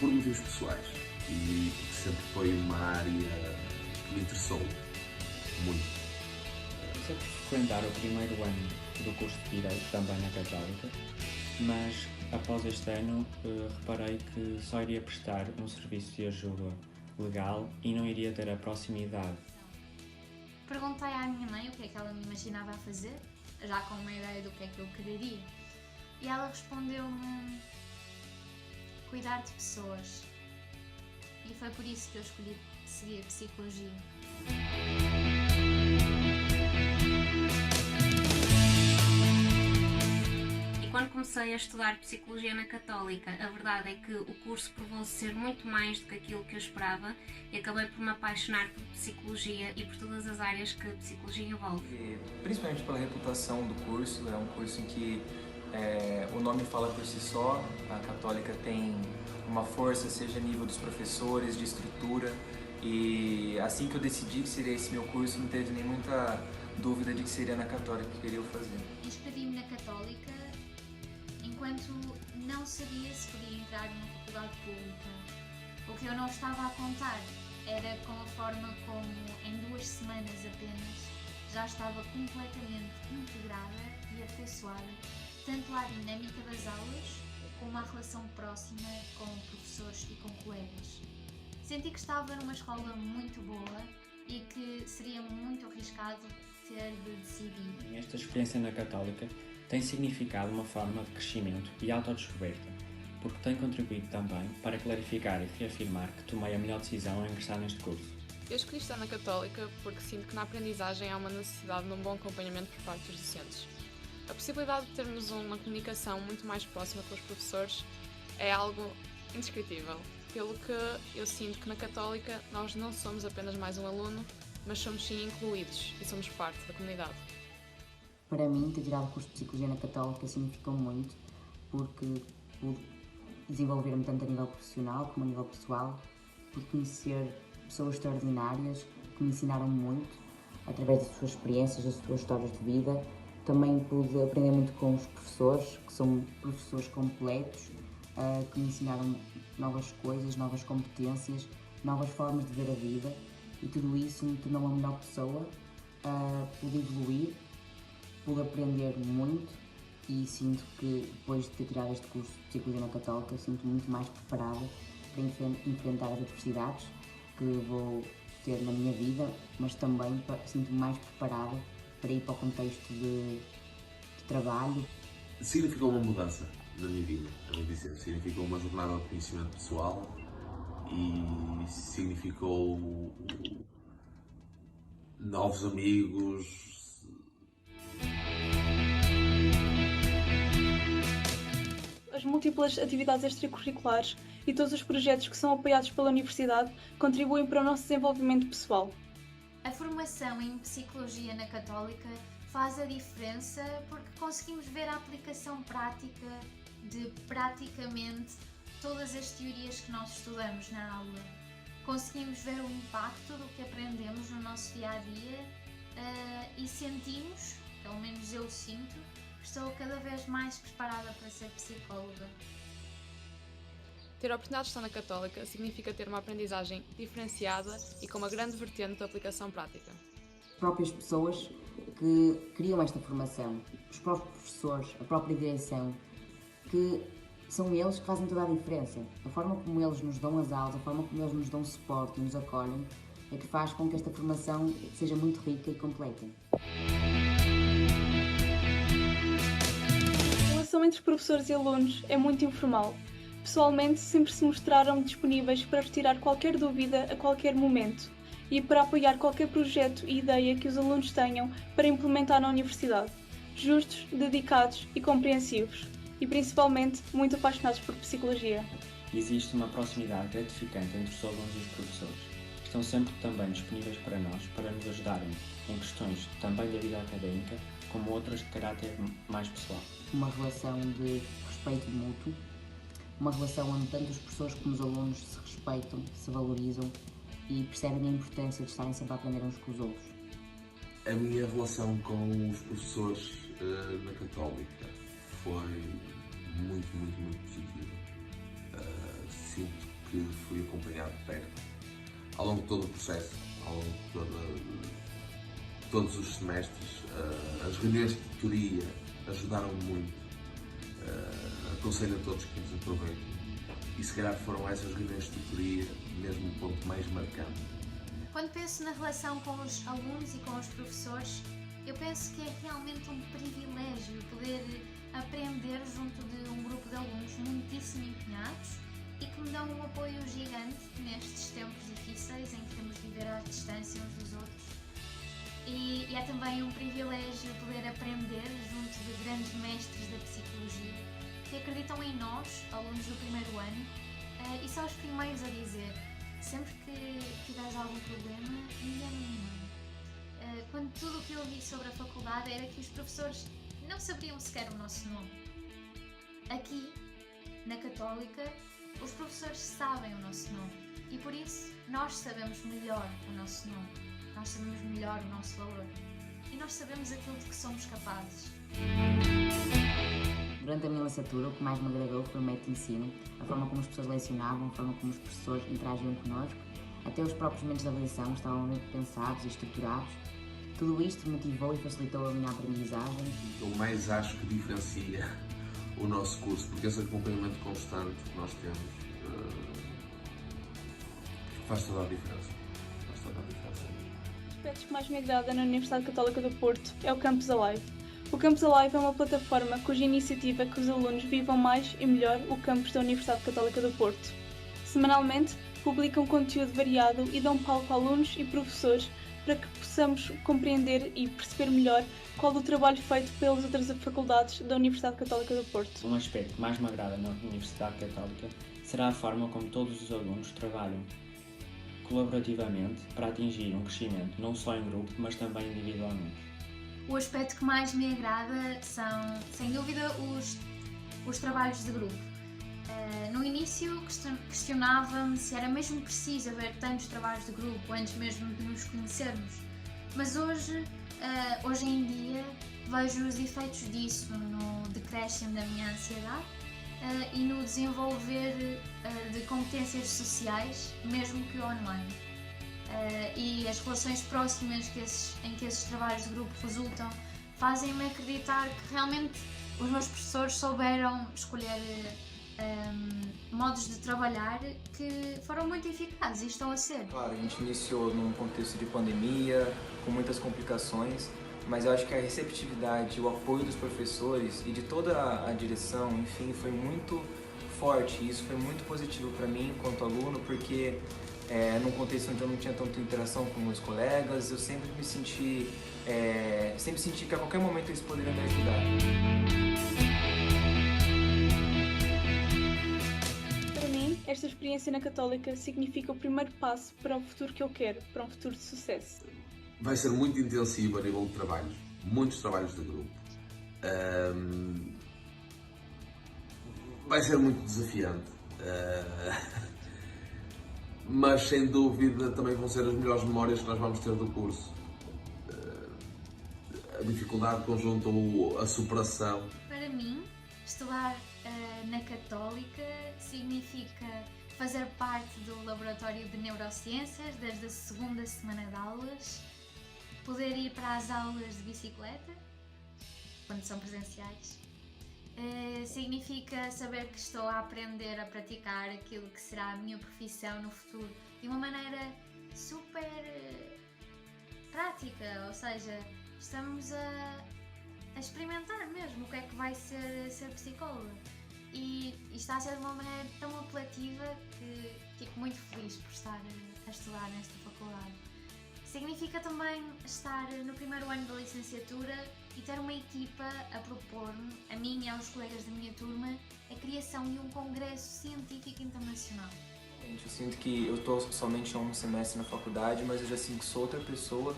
por motivos pessoais e porque sempre foi uma área que me interessou muito. Eu frequentar o primeiro ano do curso de Direito também na Católica, mas após este ano reparei que só iria prestar um serviço de ajuda legal e não iria ter a proximidade. Perguntei à minha mãe o que é que ela me imaginava a fazer, já com uma ideia do que é que eu quereria, e ela respondeu-me: cuidar de pessoas. E foi por isso que eu escolhi seguir Psicologia. E quando comecei a estudar Psicologia na Católica, a verdade é que o curso provou-se ser muito mais do que aquilo que eu esperava e acabei por me apaixonar por Psicologia e por todas as áreas que a Psicologia envolve. Principalmente pela reputação do curso, é um curso em que o nome fala por si só. A Católica tem uma força, seja a nível dos professores, de estrutura, e assim que eu decidi que seria esse meu curso, não teve nem muita dúvida de que seria na Católica que queria fazer. Inscrevi-me na Católica enquanto não sabia se podia entrar numa faculdade pública. O que eu não estava a contar era com a forma como, em 2 semanas apenas, já estava completamente integrada e afeiçoada tanto à dinâmica das aulas como à relação próxima com professores e com colegas. Senti que estava numa escola muito boa e que seria muito arriscado ter de decidir. Esta experiência na Católica tem significado uma forma de crescimento e autodescoberta, porque tem contribuído também para clarificar e reafirmar que tomei a melhor decisão ao ingressar neste curso. Eu escolhi estar na Católica porque sinto que na aprendizagem há uma necessidade de um bom acompanhamento por parte dos docentes. A possibilidade de termos uma comunicação muito mais próxima com os professores é algo indescritível, pelo que eu sinto que na Católica nós não somos apenas mais um aluno, mas somos sim incluídos e somos parte da comunidade. Para mim, ter tirado o curso de Psicologia na Católica significou muito, porque pude desenvolver-me tanto a nível profissional como a nível pessoal, pude conhecer pessoas extraordinárias que me ensinaram muito através das suas experiências, das suas histórias de vida. Também pude aprender muito com os professores, que são professores completos, que me ensinaram novas coisas, novas competências, novas formas de ver a vida, e tudo isso me tornou uma melhor pessoa. Pude evoluir, pude aprender muito e sinto que depois de ter tirado este curso de Psicologia na Católica, sinto-me muito mais preparada para enfrentar as adversidades que vou ter na minha vida, mas também sinto-me mais preparada para ir para o contexto de trabalho. Significou uma mudança na minha vida, a bem dizer. Significou uma jornada de conhecimento pessoal e significou novos amigos. As múltiplas atividades extracurriculares e todos os projetos que são apoiados pela Universidade contribuem para o nosso desenvolvimento pessoal. A formação em Psicologia na Católica faz a diferença porque conseguimos ver a aplicação prática de praticamente todas as teorias que nós estudamos na aula. Conseguimos ver o impacto do que aprendemos no nosso dia-a-dia e sentimos, pelo menos eu sinto, que estou cada vez mais preparada para ser psicóloga. Ter a oportunidade de estar na Católica significa ter uma aprendizagem diferenciada e com uma grande vertente de aplicação prática. As próprias pessoas que criam esta formação, os próprios professores, a própria direção, que são eles que fazem toda a diferença. A forma como eles nos dão as aulas, a forma como eles nos dão suporte e nos acolhem, é que faz com que esta formação seja muito rica e completa. A relação entre professores e alunos é muito informal. Pessoalmente, sempre se mostraram disponíveis para retirar qualquer dúvida a qualquer momento e para apoiar qualquer projeto e ideia que os alunos tenham para implementar na universidade. Justos, dedicados e compreensivos. E principalmente muito apaixonados por psicologia. Existe uma proximidade gratificante entre os alunos e os professores. Estão sempre também disponíveis para nós, para nos ajudarem em questões também da vida académica, como outras de caráter mais pessoal. Uma relação de respeito mútuo, uma relação onde tanto os professores como os alunos se respeitam, se valorizam e percebem a importância de estarem sempre a aprender uns com os outros. A minha relação com os professores na Católica foi muito positiva. Sinto que fui acompanhado de perto ao longo de todo o processo, ao longo de todos os semestres. As reuniões de tutoria ajudaram-me muito. Aconselho a todos que nos aproveitem. E se calhar foram essas reuniões de tutoria mesmo o ponto mais marcante. Quando penso na relação com os alunos e com os professores, eu penso que é realmente um privilégio poder aprender junto de um grupo de alunos muitíssimo empenhados e que me dão um apoio gigante nestes tempos difíceis em que temos de viver à distância uns dos outros. E é também um privilégio poder aprender junto de grandes mestres da psicologia que acreditam em nós, alunos do primeiro ano, e são os primeiros a dizer: sempre que tiveres algum problema, envia-me um e-mail. Quando tudo o que eu ouvi sobre a faculdade era que os professores não sabiam sequer o nosso nome. Aqui, na Católica, os professores sabem o nosso nome e por isso nós sabemos melhor o nosso nome, nós sabemos melhor o nosso valor e nós sabemos aquilo de que somos capazes. Durante a minha licenciatura, o que mais me agradou foi o método de ensino, a forma como as pessoas lecionavam, a forma como os professores interagiam connosco, até os próprios momentos de avaliação estavam muito pensados e estruturados. Tudo isto motivou e facilitou a minha aprendizagem. Eu mais acho que diferencia o nosso curso, porque esse acompanhamento constante que nós temos faz toda a diferença. Faz toda a diferença. O aspecto que mais me agrada na Universidade Católica do Porto é o Campus Alive. O Campus Alive é uma plataforma cuja iniciativa é que os alunos vivam mais e melhor o campus da Universidade Católica do Porto. Semanalmente, publicam conteúdo variado e dão palco a alunos e professores para que possamos compreender e perceber melhor qual o trabalho feito pelas outras faculdades da Universidade Católica do Porto. Um aspecto que mais me agrada na Universidade Católica será a forma como todos os alunos trabalham colaborativamente para atingir um crescimento não só em grupo, mas também individualmente. O aspecto que mais me agrada são, sem dúvida, os trabalhos de grupo. No início questionava-me se era mesmo preciso haver tantos trabalhos de grupo antes mesmo de nos conhecermos, mas hoje em dia vejo os efeitos disso no decréscimo da minha ansiedade e no desenvolver de competências sociais, mesmo que online. E as relações próximas em que esses trabalhos de grupo resultam fazem-me acreditar que realmente os meus professores souberam escolher modos de trabalhar que foram muito eficazes e estão a ser. Claro, a gente iniciou num contexto de pandemia, com muitas complicações, mas eu acho que a receptividade, o apoio dos professores e de toda a direção, enfim, foi muito forte. E isso foi muito positivo para mim enquanto aluno, porque num contexto onde eu não tinha tanta interação com meus colegas, eu sempre senti que a qualquer momento eles poderiam me ajudar. Esta experiência na Católica significa o primeiro passo para o futuro que eu quero, para um futuro de sucesso. Vai ser muito intensivo a nível de trabalhos, muitos trabalhos de grupo. Vai ser muito desafiante, mas sem dúvida também vão ser as melhores memórias que nós vamos ter do curso. A dificuldade conjunta a superação. Para mim, estudar na Católica significa fazer parte do Laboratório de Neurociências desde a segunda semana de aulas, poder ir para as aulas de bicicleta, quando são presenciais. Significa saber que estou a aprender a praticar aquilo que será a minha profissão no futuro de uma maneira super prática, ou seja, estamos a experimentar mesmo o que é que vai ser psicóloga. E está a ser de uma maneira tão apelativa que fico muito feliz por estar a estudar nesta faculdade. Significa também estar no primeiro ano da licenciatura e ter uma equipa a propor-me, a mim e aos colegas da minha turma, a criação de um congresso científico internacional. Eu sinto que eu estou somente há um semestre na faculdade, mas eu já sinto que sou outra pessoa.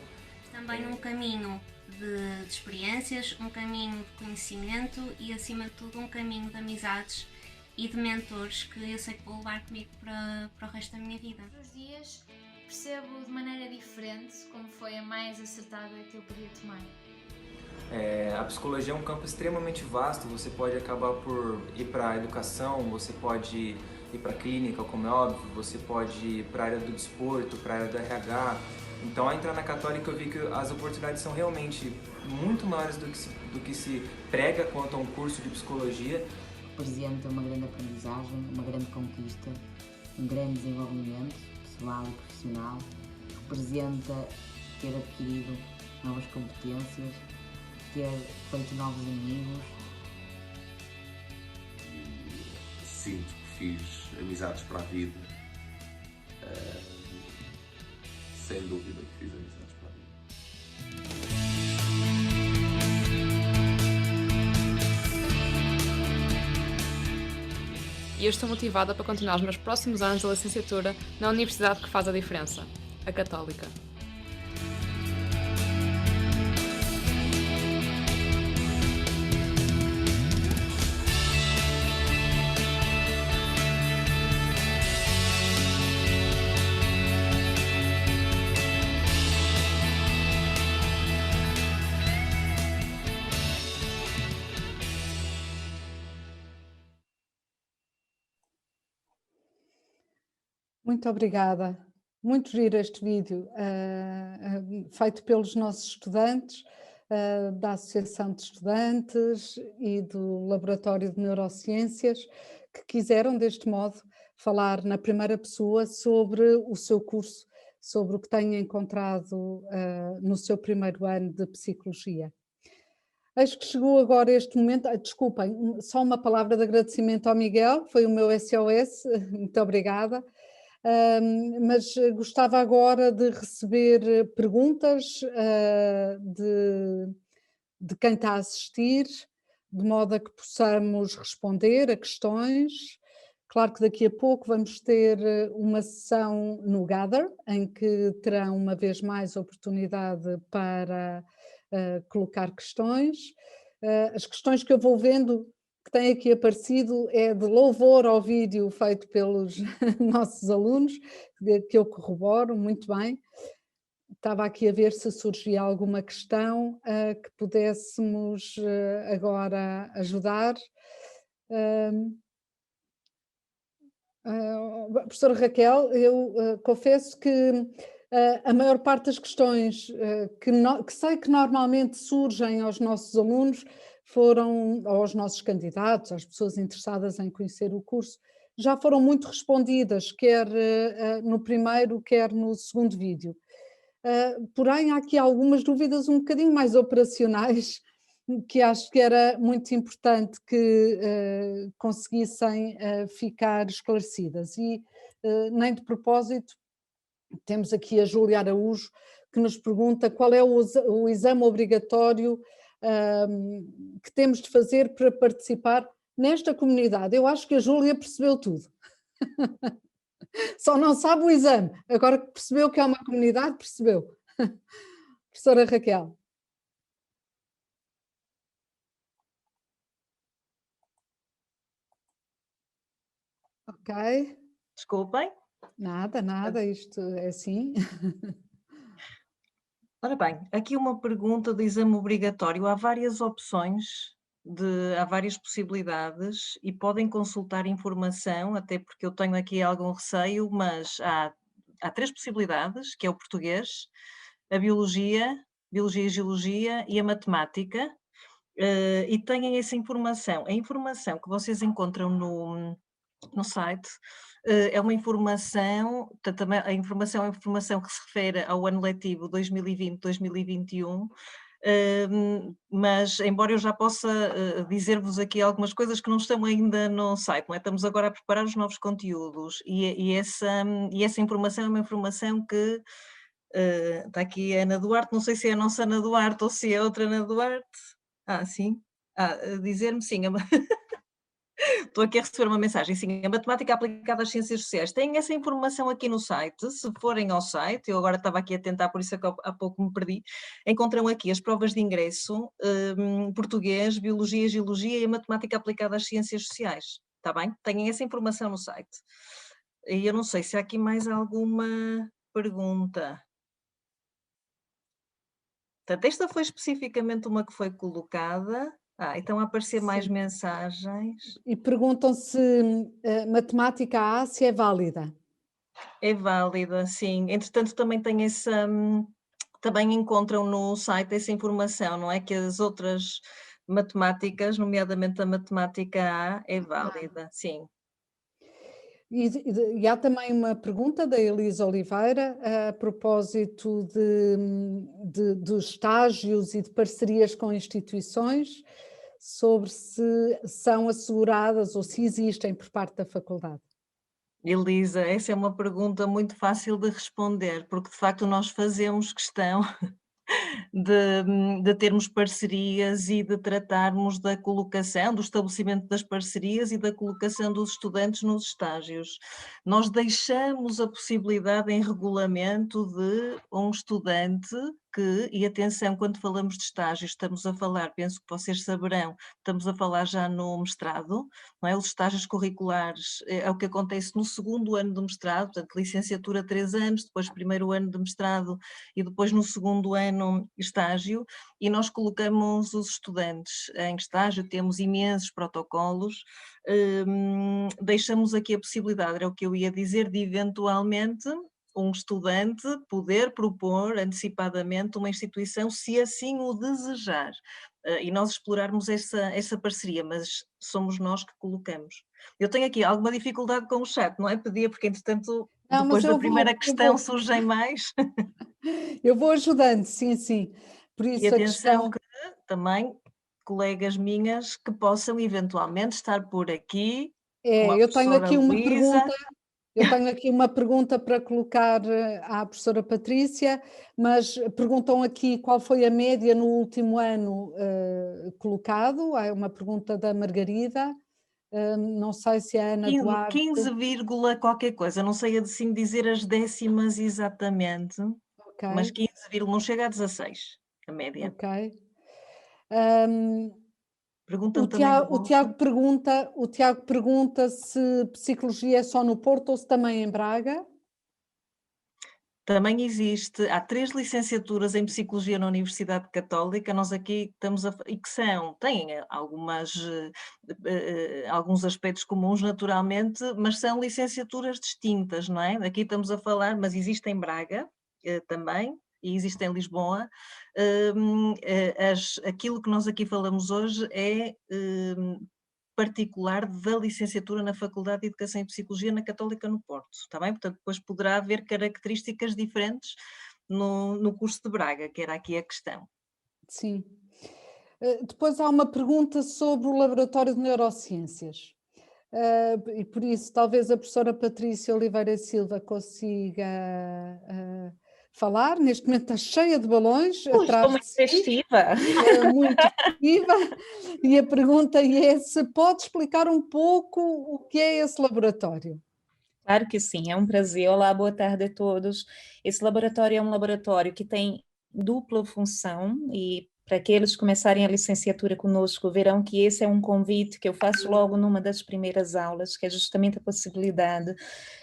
Também um caminho de experiências, um caminho de conhecimento e, acima de tudo, um caminho de amizades e de mentores que eu sei que vou levar comigo para o resto da minha vida. Todos os dias percebo de maneira diferente como foi a mais acertada que eu podia tomar. A psicologia é um campo extremamente vasto, você pode acabar por ir para a educação, você pode ir para a clínica, como é óbvio, você pode ir para a área do desporto, para a área do RH. Então, ao entrar na Católica, eu vi que as oportunidades são realmente muito maiores do que se prega quanto a um curso de psicologia. Representa uma grande aprendizagem, uma grande conquista, um grande desenvolvimento pessoal e profissional. Representa ter adquirido novas competências, ter feito novos amigos. Sinto que fiz amizades para a vida. Sem dúvida que fiz amizades para a vida. E eu estou motivada para continuar os meus próximos anos da licenciatura na universidade que faz a diferença, a Católica. Muito obrigada. Muito giro este vídeo, feito pelos nossos estudantes, da Associação de Estudantes e do Laboratório de Neurociências, que quiseram, deste modo, falar na primeira pessoa sobre o seu curso, sobre o que têm encontrado no seu primeiro ano de Psicologia. Eis que chegou agora este momento, desculpem, só uma palavra de agradecimento ao Miguel, que foi o meu SOS, muito obrigada. mas gostava agora de receber perguntas de quem está a assistir, de modo a que possamos responder a questões. Claro que daqui a pouco vamos ter uma sessão no Gather, em que terão uma vez mais oportunidade para colocar questões. As questões que eu vou vendo, que têm aqui aparecido, é de louvor ao vídeo feito pelos nossos alunos, que eu corroboro muito bem. Estava aqui a ver se surgia alguma questão que pudéssemos agora ajudar. Professora Raquel, eu confesso que a maior parte das questões que sei que normalmente surgem aos nossos alunos foram, aos nossos candidatos, às pessoas interessadas em conhecer o curso, já foram muito respondidas, quer no primeiro, quer no segundo vídeo. Porém, há aqui algumas dúvidas um bocadinho mais operacionais, que acho que era muito importante que conseguissem ficar esclarecidas. E, nem de propósito, temos aqui a Júlia Araújo, que nos pergunta qual é o exame obrigatório que temos de fazer para participar nesta comunidade. Eu acho que a Júlia percebeu tudo. Só não sabe o exame. Agora que percebeu que é uma comunidade, percebeu. Professora Raquel. Ok. Desculpem. Nada, isto é assim. Ora bem, aqui uma pergunta de exame obrigatório. Há várias opções, há várias possibilidades e podem consultar informação, até porque eu tenho aqui algum receio, mas há 3 possibilidades, que é o português, a biologia e geologia e a matemática, e têm essa informação. A informação que vocês encontram no site é uma informação, portanto, a informação é uma informação que se refere ao ano letivo 2020-2021, mas embora eu já possa dizer-vos aqui algumas coisas que não estão ainda no site, não é? Estamos agora a preparar os novos conteúdos e essa informação é uma informação que está aqui a Ana Duarte, não sei se é a nossa Ana Duarte ou se é outra Ana Duarte. Sim. Dizer-me sim. Estou aqui a receber uma mensagem, sim, a matemática aplicada às ciências sociais. Tem essa informação aqui no site, se forem ao site, eu agora estava aqui a tentar, por isso é que há pouco me perdi, encontram aqui as provas de ingresso, português, biologia, geologia e a matemática aplicada às ciências sociais, está bem? Têm essa informação no site. E eu não sei se há aqui mais alguma pergunta. Portanto, esta foi especificamente uma que foi colocada. Então a aparecer mais mensagens. E perguntam se matemática A se é válida. É válida, sim. Entretanto, também tem essa... Também encontram no site essa informação, não é? Que as outras matemáticas, nomeadamente a matemática A, é válida, sim. E há também uma pergunta da Elisa Oliveira a propósito de estágios e de parcerias com instituições, sobre se são asseguradas ou se existem por parte da faculdade. Elisa, essa é uma pergunta muito fácil de responder, porque de facto nós fazemos questão de termos parcerias e de tratarmos da colocação, do estabelecimento das parcerias e da colocação dos estudantes nos estágios. Nós deixamos a possibilidade em regulamento de um estudante que, e atenção, quando falamos de estágios, estamos a falar, penso que vocês saberão, estamos a falar já no mestrado, não é? Os estágios curriculares é o que acontece no segundo ano do mestrado, portanto, licenciatura 3 anos, depois primeiro ano de mestrado e depois no segundo ano estágio, e nós colocamos os estudantes em estágio, temos imensos protocolos, deixamos aqui a possibilidade, era o que eu ia dizer, de eventualmente um estudante poder propor antecipadamente uma instituição se assim o desejar e nós explorarmos essa parceria, mas somos nós que colocamos. Eu tenho aqui alguma dificuldade com o chat, não é? Pedia porque entretanto depois da primeira questão surgem mais. Eu vou ajudando, sim. Por isso e atenção que também colegas minhas que possam eventualmente estar por aqui. Eu tenho aqui uma pergunta. Eu tenho aqui uma pergunta para colocar à professora Patrícia, mas perguntam aqui qual foi a média no último ano colocado. É uma pergunta da Margarida. Não sei se a Ana Duarte... 15, qualquer coisa, não sei assim dizer as décimas exatamente, okay. Mas 15, não chega a 16, a média. Ok. O Tiago pergunta se psicologia é só no Porto ou se também em Braga. Também existe, há 3 licenciaturas em Psicologia na Universidade Católica, nós aqui estamos e que têm alguns aspectos comuns naturalmente, mas são licenciaturas distintas, não é? Aqui estamos a falar, mas existe em Braga também, e existe em Lisboa. Aquilo que nós aqui falamos hoje é particular da licenciatura na Faculdade de Educação e Psicologia na Católica no Porto, está bem? Portanto, depois poderá haver características diferentes no curso de Braga, que era aqui a questão. Sim. Depois há uma pergunta sobre o Laboratório de Neurociências. E por isso talvez a professora Patrícia Oliveira Silva consiga falar. Neste momento está cheia de balões. Estou muito festiva. Muito festiva. E a pergunta é se pode explicar um pouco o que é esse laboratório. Claro que sim, é um prazer. Olá, boa tarde a todos. Esse laboratório é um laboratório que tem dupla função e para aqueles que começarem a licenciatura conosco, verão que esse é um convite que eu faço logo numa das primeiras aulas, que é justamente a possibilidade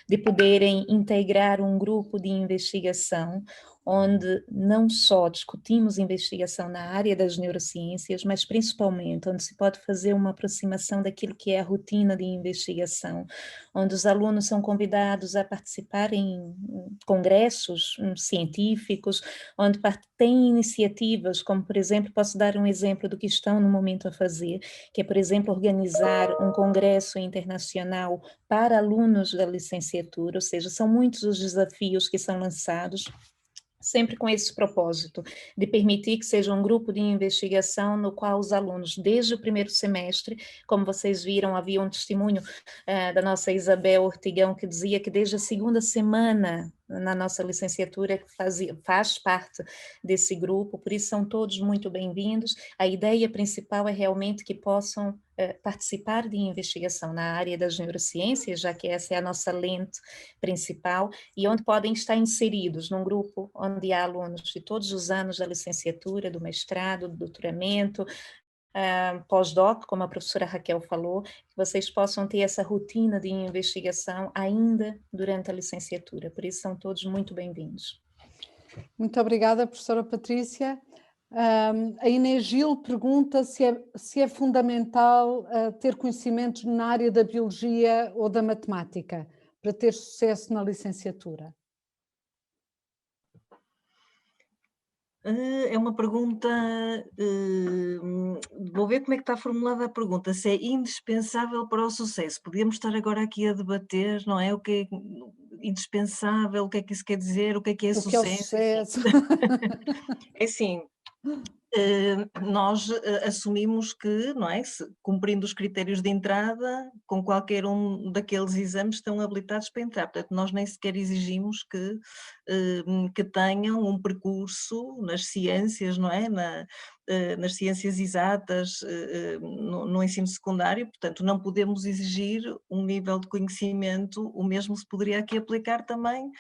de poderem integrar um grupo de investigação, onde não só discutimos investigação na área das neurociências, mas principalmente onde se pode fazer uma aproximação daquilo que é a rotina de investigação, onde os alunos são convidados a participar em congressos científicos, onde tem iniciativas, como por exemplo, posso dar um exemplo do que estão no momento a fazer, que é por exemplo organizar um congresso internacional para alunos da licenciatura, ou seja, são muitos os desafios que são lançados, sempre com esse propósito, de permitir que seja um grupo de investigação no qual os alunos, desde o primeiro semestre, como vocês viram, havia um testemunho da nossa Isabel Ortigão, que dizia que desde a segunda semana na nossa licenciatura faz parte desse grupo, por isso são todos muito bem-vindos. A ideia principal é realmente que possam participar de investigação na área das neurociências, já que essa é a nossa lente principal, e onde podem estar inseridos num grupo onde há alunos de todos os anos da licenciatura, do mestrado, do doutoramento, pós-doc, como a professora Raquel falou, que vocês possam ter essa rotina de investigação ainda durante a licenciatura, por isso são todos muito bem-vindos. Muito obrigada, professora Patrícia. A Inês Gil pergunta se é fundamental ter conhecimentos na área da biologia ou da matemática para ter sucesso na licenciatura. É uma pergunta, vou ver como é que está formulada a pergunta, se é indispensável para o sucesso. Podíamos estar agora aqui a debater, não é? O que é indispensável, o que é que isso quer dizer, o que é sucesso? Que é o sucesso? É assim, nós assumimos que, não é, cumprindo os critérios de entrada, com qualquer um daqueles exames estão habilitados para entrar, portanto nós nem sequer exigimos que tenham um percurso nas ciências, não é, nas ciências exatas, no ensino secundário, portanto não podemos exigir um nível de conhecimento, o mesmo se poderia aqui aplicar também,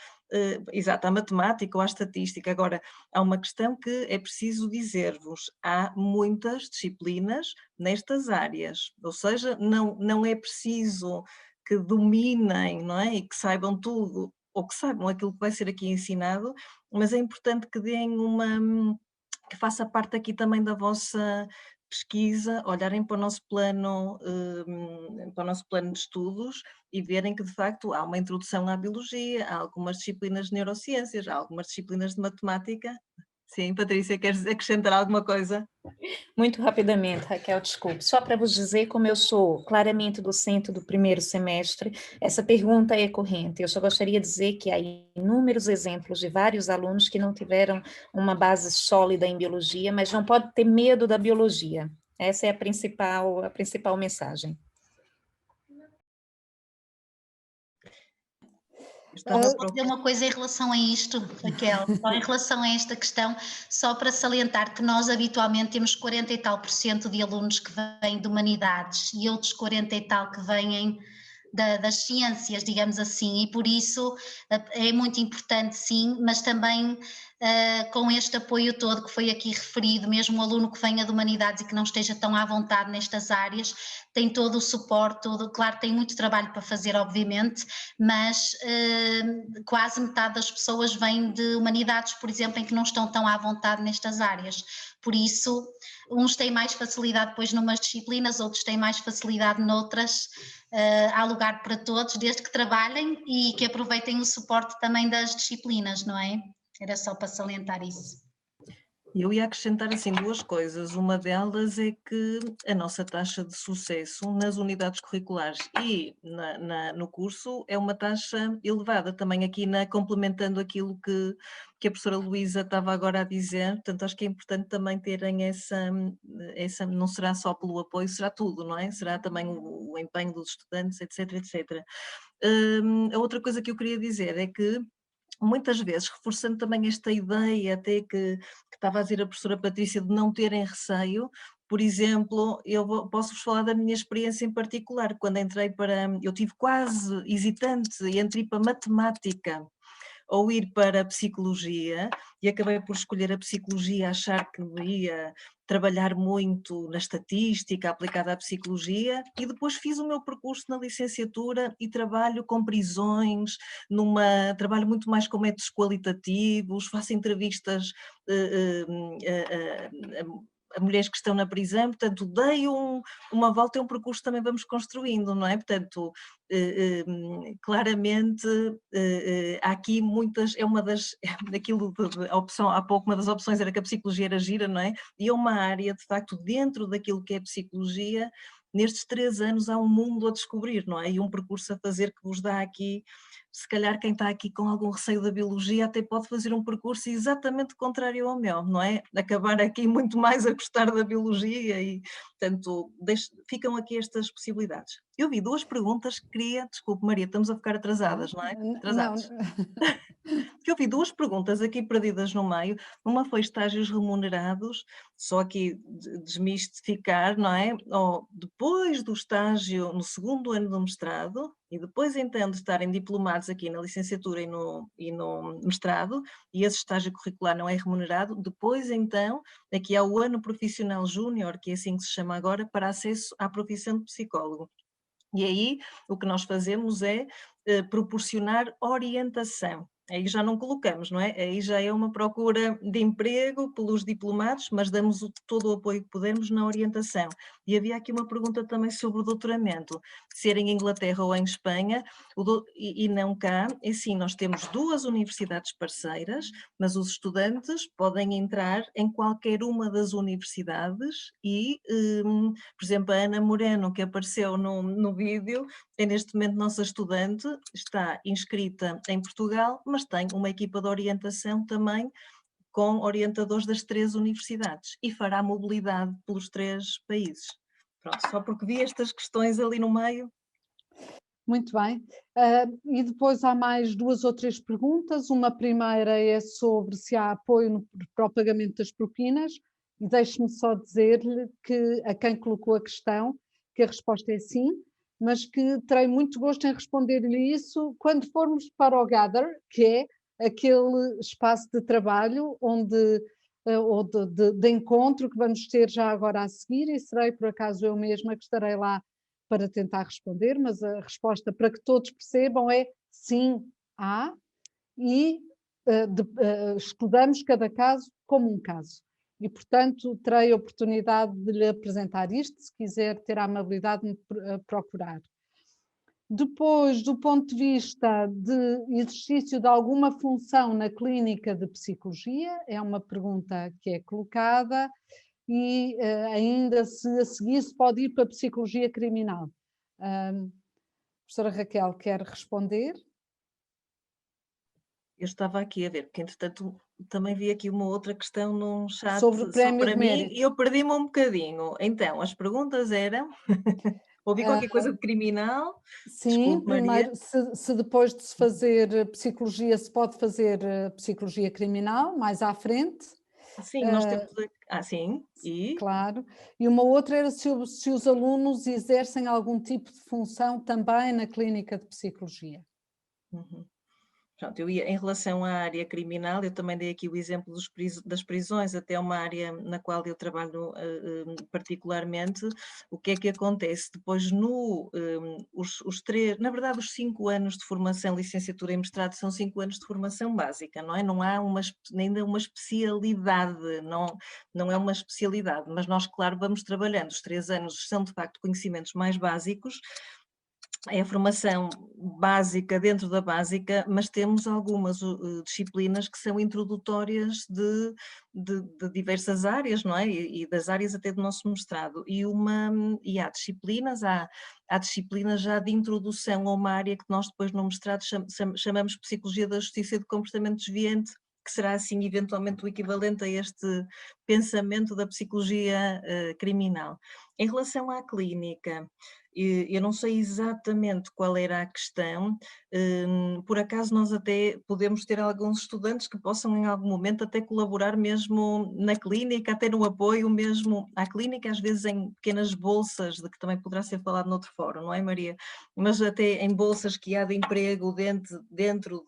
exato, à matemática ou à estatística. Agora, há uma questão que é preciso dizer-vos, há muitas disciplinas nestas áreas, ou seja, não é preciso que dominem, não é, e que saibam tudo, ou que saibam aquilo que vai ser aqui ensinado, mas é importante que deem que faça parte aqui também da vossa pesquisa, olharem para o nosso plano de estudos e verem que de facto há uma introdução à biologia, há algumas disciplinas de neurociências, há algumas disciplinas de matemática. Sim, Patrícia, queres acrescentar alguma coisa? Muito rapidamente, Raquel, desculpe. Só para vos dizer, como eu sou claramente docente do primeiro semestre, essa pergunta é corrente. Eu só gostaria de dizer que há inúmeros exemplos de vários alunos que não tiveram uma base sólida em biologia, mas não pode ter medo da biologia. Essa é a principal mensagem. Vou dizer uma coisa em relação a isto, Raquel, só em relação a esta questão, só para salientar que nós habitualmente temos 40 e tal % de alunos que vêm de humanidades e outros 40 e tal que vêm das ciências, digamos assim, e por isso é muito importante, sim, mas também com este apoio todo que foi aqui referido, mesmo um aluno que venha de humanidades e que não esteja tão à vontade nestas áreas, tem todo o suporte, claro, tem muito trabalho para fazer, obviamente, mas quase metade das pessoas vêm de humanidades, por exemplo, em que não estão tão à vontade nestas áreas. Por isso, uns têm mais facilidade depois numas disciplinas, outros têm mais facilidade noutras. Há lugar para todos, desde que trabalhem e que aproveitem o suporte também das disciplinas, não é? Era só para salientar isso. Eu ia acrescentar assim 2 coisas. Uma delas é que a nossa taxa de sucesso nas unidades curriculares e no curso é uma taxa elevada. Também aqui complementando aquilo que a professora Luísa estava agora a dizer, portanto acho que é importante também terem essa, não será só pelo apoio, será tudo, não é? Será também o empenho dos estudantes, etc, etc. A outra coisa que eu queria dizer é que muitas vezes, reforçando também esta ideia até que estava a dizer a professora Patrícia de não terem receio, por exemplo, eu posso-vos falar da minha experiência em particular, quando eu tive quase hesitante entre ir para matemática ou ir para a psicologia, e acabei por escolher a psicologia, achar que ia trabalhar muito na estatística aplicada à psicologia, e depois fiz o meu percurso na licenciatura e trabalho com prisões, trabalho muito mais com métodos qualitativos, faço entrevistas a mulheres que estão na prisão, portanto dei uma volta, é um percurso que também vamos construindo, não é? Portanto, claramente há aqui muitas, a opção, há pouco uma das opções era que a psicologia era gira, não é? E é uma área, de facto, dentro daquilo que é psicologia, nestes 3 anos há um mundo a descobrir, não é? E um percurso a fazer que vos dá aqui, se calhar quem está aqui com algum receio da biologia até pode fazer um percurso exatamente contrário ao meu, não é? Acabar aqui muito mais a gostar da biologia e, portanto, ficam aqui estas possibilidades. Eu vi 2 perguntas que queria, desculpe Maria, estamos a ficar atrasadas, não é? Atrasados. Porque eu vi 2 perguntas aqui perdidas no meio, uma foi estágios remunerados, só aqui desmistificar, não é? Depois do estágio no 2º ano do mestrado, e depois então de estarem diplomados aqui na licenciatura e no mestrado, e esse estágio curricular não é remunerado, depois então, aqui há o ano profissional júnior, que é assim que se chama agora, para acesso à profissão de psicólogo. E aí o que nós fazemos é proporcionar orientação. Aí já não colocamos, não é? Aí já é uma procura de emprego pelos diplomados, mas damos todo o apoio que pudermos na orientação. E havia aqui uma pergunta também sobre o doutoramento, ser em Inglaterra ou em Espanha, e não cá. E sim, nós temos 2 universidades parceiras, mas os estudantes podem entrar em qualquer uma das universidades e, por exemplo, a Ana Moreno, que apareceu no vídeo, é neste momento nossa estudante, está inscrita em Portugal, mas tem uma equipa de orientação também com orientadores das 3 universidades e fará mobilidade pelos 3 países. Pronto, só porque vi estas questões ali no meio. Muito bem. E depois há mais 2 ou 3 perguntas. Uma primeira é sobre se há apoio para o pagamento das propinas, e deixe-me só dizer-lhe que a quem colocou a questão, que a resposta é sim, mas que terei muito gosto em responder-lhe isso quando formos para o Gather, que é aquele espaço de trabalho ou de encontro que vamos ter já agora a seguir, e serei por acaso eu mesma que estarei lá para tentar responder, mas a resposta para que todos percebam é sim, há, e estudamos cada caso como um caso. E, portanto, terei a oportunidade de lhe apresentar isto, se quiser ter a amabilidade de me procurar. Depois, do ponto de vista de exercício de alguma função na clínica de psicologia, é uma pergunta que é colocada, e ainda se a seguir se pode ir para a psicologia criminal. Professora Raquel, quer responder? Eu estava aqui a ver, porque entretanto também vi aqui uma outra questão num chat sobre o prémio para de mim mérito. e eu perdi-me um bocadinho. Então, as perguntas eram... Ouvi qualquer coisa de criminal. Sim, Desculpe, primeiro, se depois de se fazer psicologia, se pode fazer psicologia criminal, mais à frente. Sim, nós temos... sim, e? Claro. E uma outra era se os alunos exercem algum tipo de função também na clínica de psicologia. Uhum. Pronto, eu ia, em relação à área criminal, eu também dei aqui o exemplo das prisões, até uma área na qual eu trabalho particularmente. O que é que acontece? Depois, na verdade, os 5 anos de formação, licenciatura e mestrado, são 5 anos de formação básica, não é? Não há ainda uma especialidade, não é uma especialidade, mas nós, claro, vamos trabalhando. Os 3 anos são, de facto, conhecimentos mais básicos. É a formação básica dentro da básica, mas temos algumas disciplinas que são introdutórias de diversas áreas, não é? E das áreas até do nosso mestrado. E há disciplinas já de introdução a uma área que nós depois no mestrado chamamos de Psicologia da Justiça e do Comportamento Desviante, que será assim eventualmente o equivalente a este pensamento da psicologia criminal. Em relação à clínica, eu não sei exatamente qual era a questão, por acaso nós até podemos ter alguns estudantes que possam em algum momento até colaborar mesmo na clínica, até no apoio mesmo à clínica, às vezes em pequenas bolsas, de que também poderá ser falado noutro fórum, não é, Maria? Mas até em bolsas que há de emprego dentro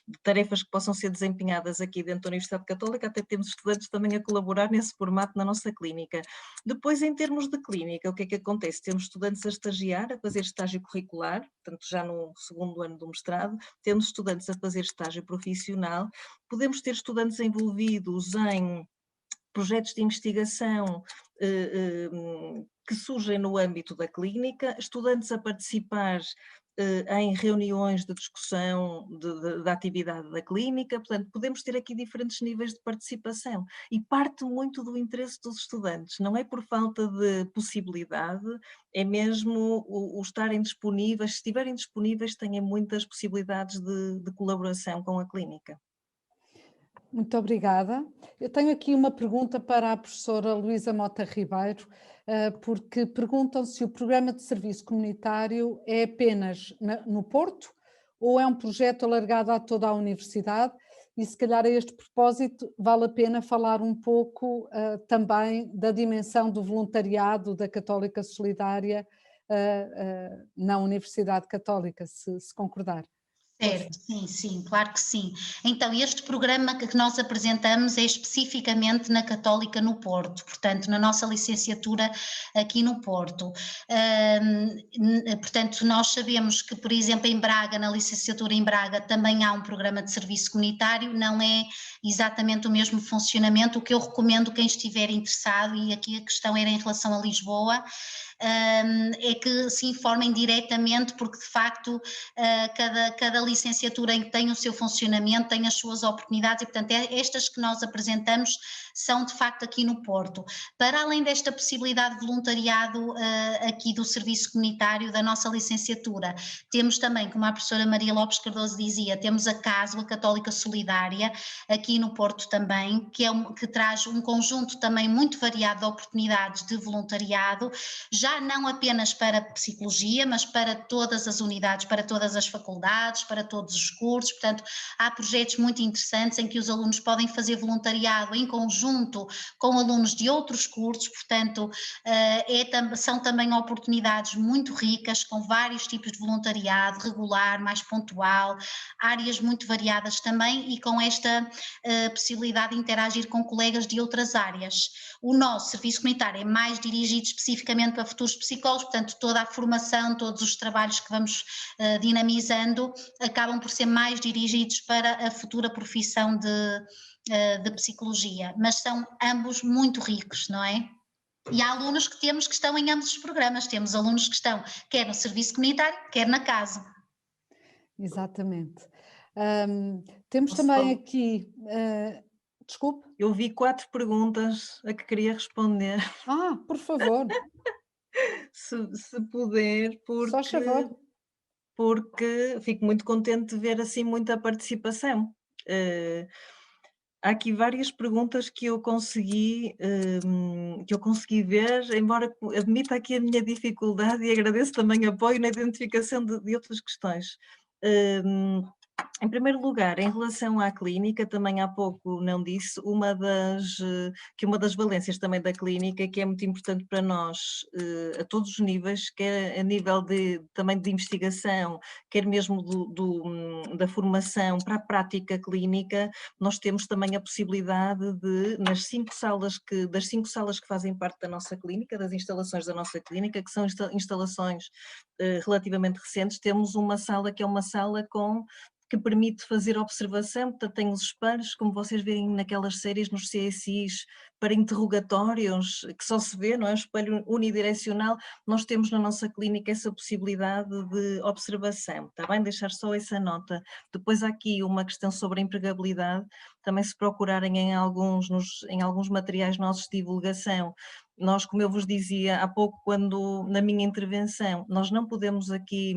de tarefas que possam ser desempenhadas aqui dentro da Universidade Católica, até temos estudantes também a colaborar nesse formato na nossa clínica. Depois, em termos de clínica, o que é que acontece? Temos estudantes a estagiar, a fazer estágio curricular, portanto já no 2º ano do mestrado, temos estudantes a fazer estágio profissional, podemos ter estudantes envolvidos em projetos de investigação que surgem no âmbito da clínica, estudantes a participar em reuniões de discussão da atividade da clínica, portanto podemos ter aqui diferentes níveis de participação e parte muito do interesse dos estudantes, não é por falta de possibilidade, é mesmo o estarem disponíveis, se estiverem disponíveis têm muitas possibilidades de colaboração com a clínica. Muito obrigada. Eu tenho aqui uma pergunta para a professora Luísa Mota Ribeiro, porque perguntam se o programa de serviço comunitário é apenas no Porto ou é um projeto alargado a toda a universidade e se calhar a este propósito vale a pena falar um pouco também da dimensão do voluntariado da Católica Solidária na Universidade Católica, se concordar. Certo, sim, claro que sim. Então, este programa que nós apresentamos é especificamente na Católica no Porto, portanto, na nossa licenciatura aqui no Porto. Portanto, nós sabemos que, por exemplo, em Braga, na licenciatura em Braga, também há um programa de serviço comunitário, não é exatamente o mesmo funcionamento. O que eu recomendo quem estiver interessado, e aqui a questão era em relação a Lisboa, é que se informem diretamente, porque de facto cada licenciatura em que tem o seu funcionamento tem as suas oportunidades e portanto estas que nós apresentamos são de facto aqui no Porto. Para além desta possibilidade de voluntariado aqui do serviço comunitário da nossa licenciatura, temos também, como a professora Maria Lopes Cardoso dizia, temos a CASO, a Católica Solidária, aqui no Porto também, que traz um conjunto também muito variado de oportunidades de voluntariado, já não apenas para psicologia, mas para todas as unidades, para todas as faculdades, para todos os cursos. Portanto, há projetos muito interessantes em que os alunos podem fazer voluntariado em conjunto com alunos de outros cursos, portanto, são também oportunidades muito ricas, com vários tipos de voluntariado, regular, mais pontual, áreas muito variadas também e com esta possibilidade de interagir com colegas de outras áreas. O nosso serviço comunitário é mais dirigido especificamente para futuros psicólogos, portanto toda a formação, todos os trabalhos que vamos dinamizando acabam por ser mais dirigidos para a futura profissão de psicologia, mas são ambos muito ricos, não é? E há alunos que estão em ambos os programas, temos alunos que estão quer no serviço comunitário, quer na casa. Exatamente. Temos também aqui... Desculpe. Eu vi 4 perguntas a que queria responder. Por favor. se puder, porque fico muito contente de ver assim muita participação. há aqui várias perguntas que eu consegui ver, embora admita aqui a minha dificuldade e agradeço também apoio na identificação de outras questões. Em primeiro lugar, em relação à clínica, também há pouco não disse, uma das valências também da clínica, que é muito importante para nós, a todos os níveis, quer a nível também de investigação, quer mesmo da formação para a prática clínica, nós temos também a possibilidade de, das 5 salas que fazem parte da nossa clínica, das instalações da nossa clínica, que são instalações relativamente recentes, temos uma sala que é uma sala que permite fazer observação, portanto tem os espelhos, como vocês veem naquelas séries nos CSIs, para interrogatórios, que só se vê, não é? Um espelho unidirecional, nós temos na nossa clínica essa possibilidade de observação, está bem? Deixar só essa nota. Depois há aqui uma questão sobre a empregabilidade, também se procurarem em alguns materiais nossos de divulgação, nós, como eu vos dizia há pouco, na minha intervenção, nós não podemos aqui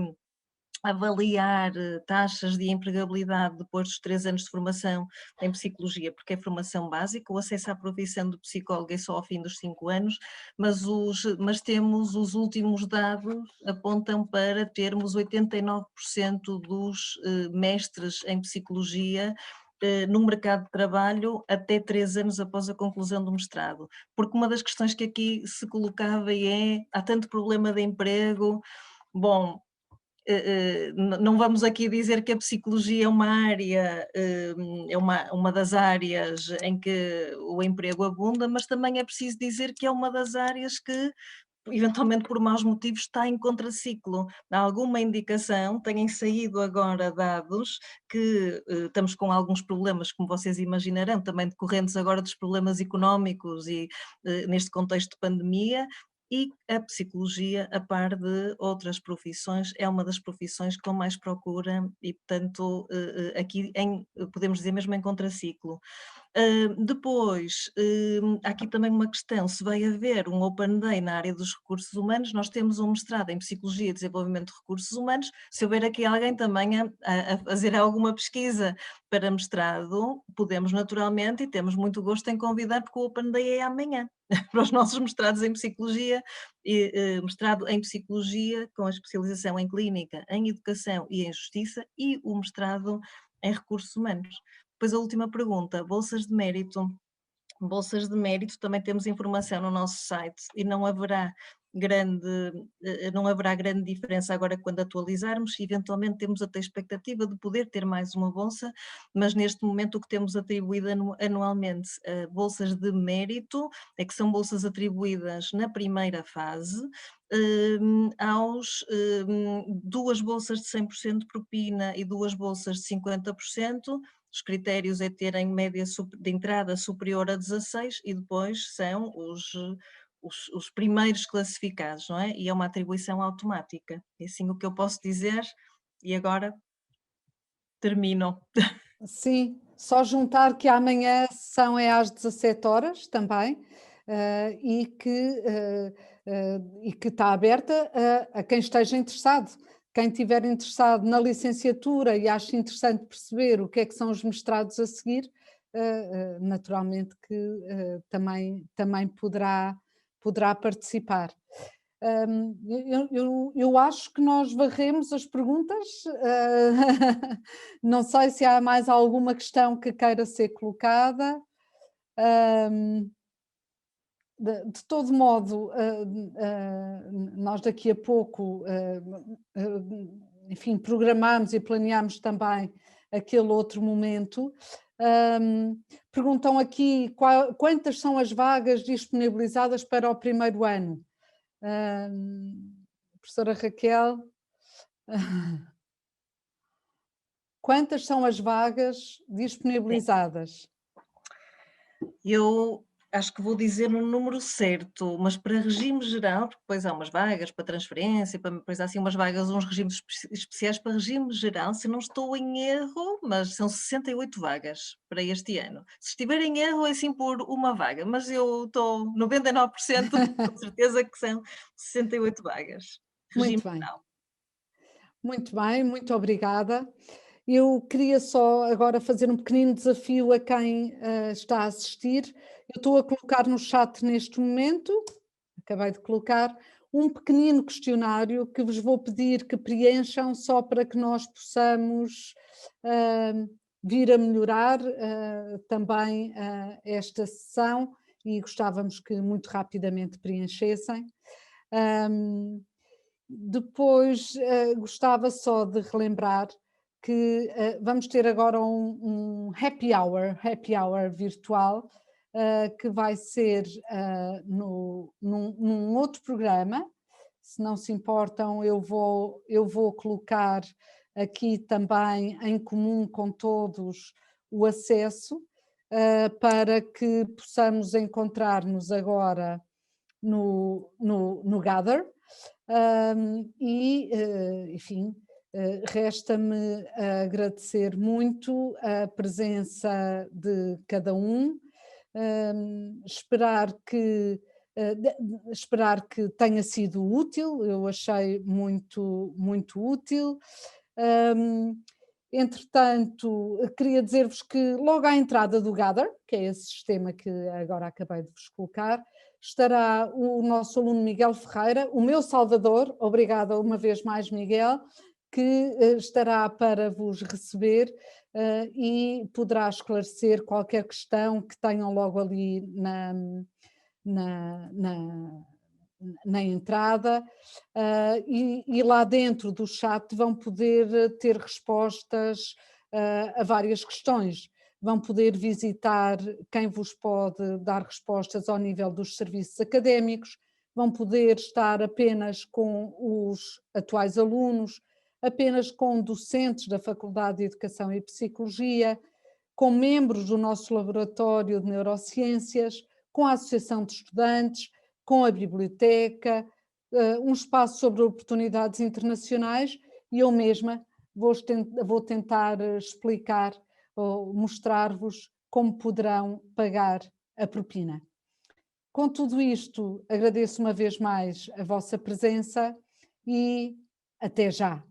avaliar taxas de empregabilidade depois dos 3 anos de formação em psicologia, porque é formação básica, o acesso à profissão de psicólogo é só ao fim dos 5 anos, mas temos os últimos dados, apontam para termos 89% dos mestres em psicologia no mercado de trabalho até 3 anos após a conclusão do mestrado, porque uma das questões que aqui se colocava há tanto problema de emprego, bom, não vamos aqui dizer que a psicologia é uma área, é uma das áreas em que o emprego abunda, mas também é preciso dizer que é uma das áreas que, eventualmente por maus motivos, está em contraciclo. Há alguma indicação, têm saído agora dados que estamos com alguns problemas, como vocês imaginarão, também decorrentes agora dos problemas económicos e neste contexto de pandemia, e a psicologia, a par de outras profissões, é uma das profissões com mais procura e, portanto, aqui podemos dizer mesmo em contraciclo. Depois, há aqui também uma questão, se vai haver um Open Day na área dos recursos humanos, nós temos um mestrado em Psicologia e Desenvolvimento de Recursos Humanos, se houver aqui alguém também a fazer alguma pesquisa para mestrado, podemos naturalmente, e temos muito gosto em convidar, porque o Open Day é amanhã, para os nossos mestrados em Psicologia, mestrado em Psicologia com a especialização em Clínica, em Educação e em Justiça, e o mestrado em Recursos Humanos. Depois a última pergunta, bolsas de mérito. Bolsas de mérito, também temos informação no nosso site e não haverá grande diferença agora quando atualizarmos, eventualmente temos até expectativa de poder ter mais uma bolsa, mas neste momento o que temos atribuído anualmente, bolsas de mérito, é que são bolsas atribuídas na primeira fase, 2 bolsas de 100% de propina e 2 bolsas de 50%, os critérios é terem média de entrada superior a 16 e depois são os primeiros classificados, não é? E é uma atribuição automática. É assim o que eu posso dizer e agora termino. Sim, só juntar que amanhã a sessão é às 17 horas também e que está aberta a quem esteja interessado. Quem estiver interessado na licenciatura e acha interessante perceber o que é que são os mestrados a seguir, naturalmente que também poderá participar. Eu acho que nós varremos as perguntas, não sei se há mais alguma questão que queira ser colocada. De todo modo, nós daqui a pouco, enfim, programamos e planeamos também aquele outro momento. Perguntam aqui quantas são as vagas disponibilizadas para o primeiro ano. Professora Raquel, quantas são as vagas disponibilizadas? Eu acho que vou dizer um número certo, mas para regime geral, porque depois há umas vagas para transferência, depois há assim umas vagas, uns regimes especiais para regime geral, se não estou em erro, mas são 68 vagas para este ano. Se estiver em erro é assim por uma vaga, mas eu estou 99% com certeza que são 68 vagas. Muito bem. Muito bem, muito obrigada. Eu queria só agora fazer um pequenino desafio a quem está a assistir. Eu estou a colocar no chat neste momento, acabei de colocar, um pequenino questionário que vos vou pedir que preencham só para que nós possamos vir a melhorar também esta sessão, e gostávamos que muito rapidamente preenchessem. Depois gostava só de relembrar que vamos ter agora um happy hour virtual, que vai ser num outro programa. Se não se importam, eu vou colocar aqui também em comum com todos o acesso, para que possamos encontrar-nos agora no Gather. Enfim, resta-me agradecer muito a presença de cada um, esperar que tenha sido útil. Eu achei muito útil. Entretanto, queria dizer-vos que logo à entrada do Gather, que é esse sistema que agora acabei de vos colocar, estará o nosso aluno Miguel Ferreira, o meu salvador, obrigada uma vez mais, Miguel, que estará para vos receber e poderá esclarecer qualquer questão que tenham logo ali na entrada, e lá dentro do chat vão poder ter respostas a várias questões. Vão poder visitar quem vos pode dar respostas ao nível dos serviços académicos, vão poder estar apenas com os atuais alunos, apenas com docentes da Faculdade de Educação e Psicologia, com membros do nosso laboratório de neurociências, com a Associação de Estudantes, com a biblioteca, um espaço sobre oportunidades internacionais, e eu mesma vou tentar explicar ou mostrar-vos como poderão pagar a propina. Com tudo isto, agradeço uma vez mais a vossa presença e até já!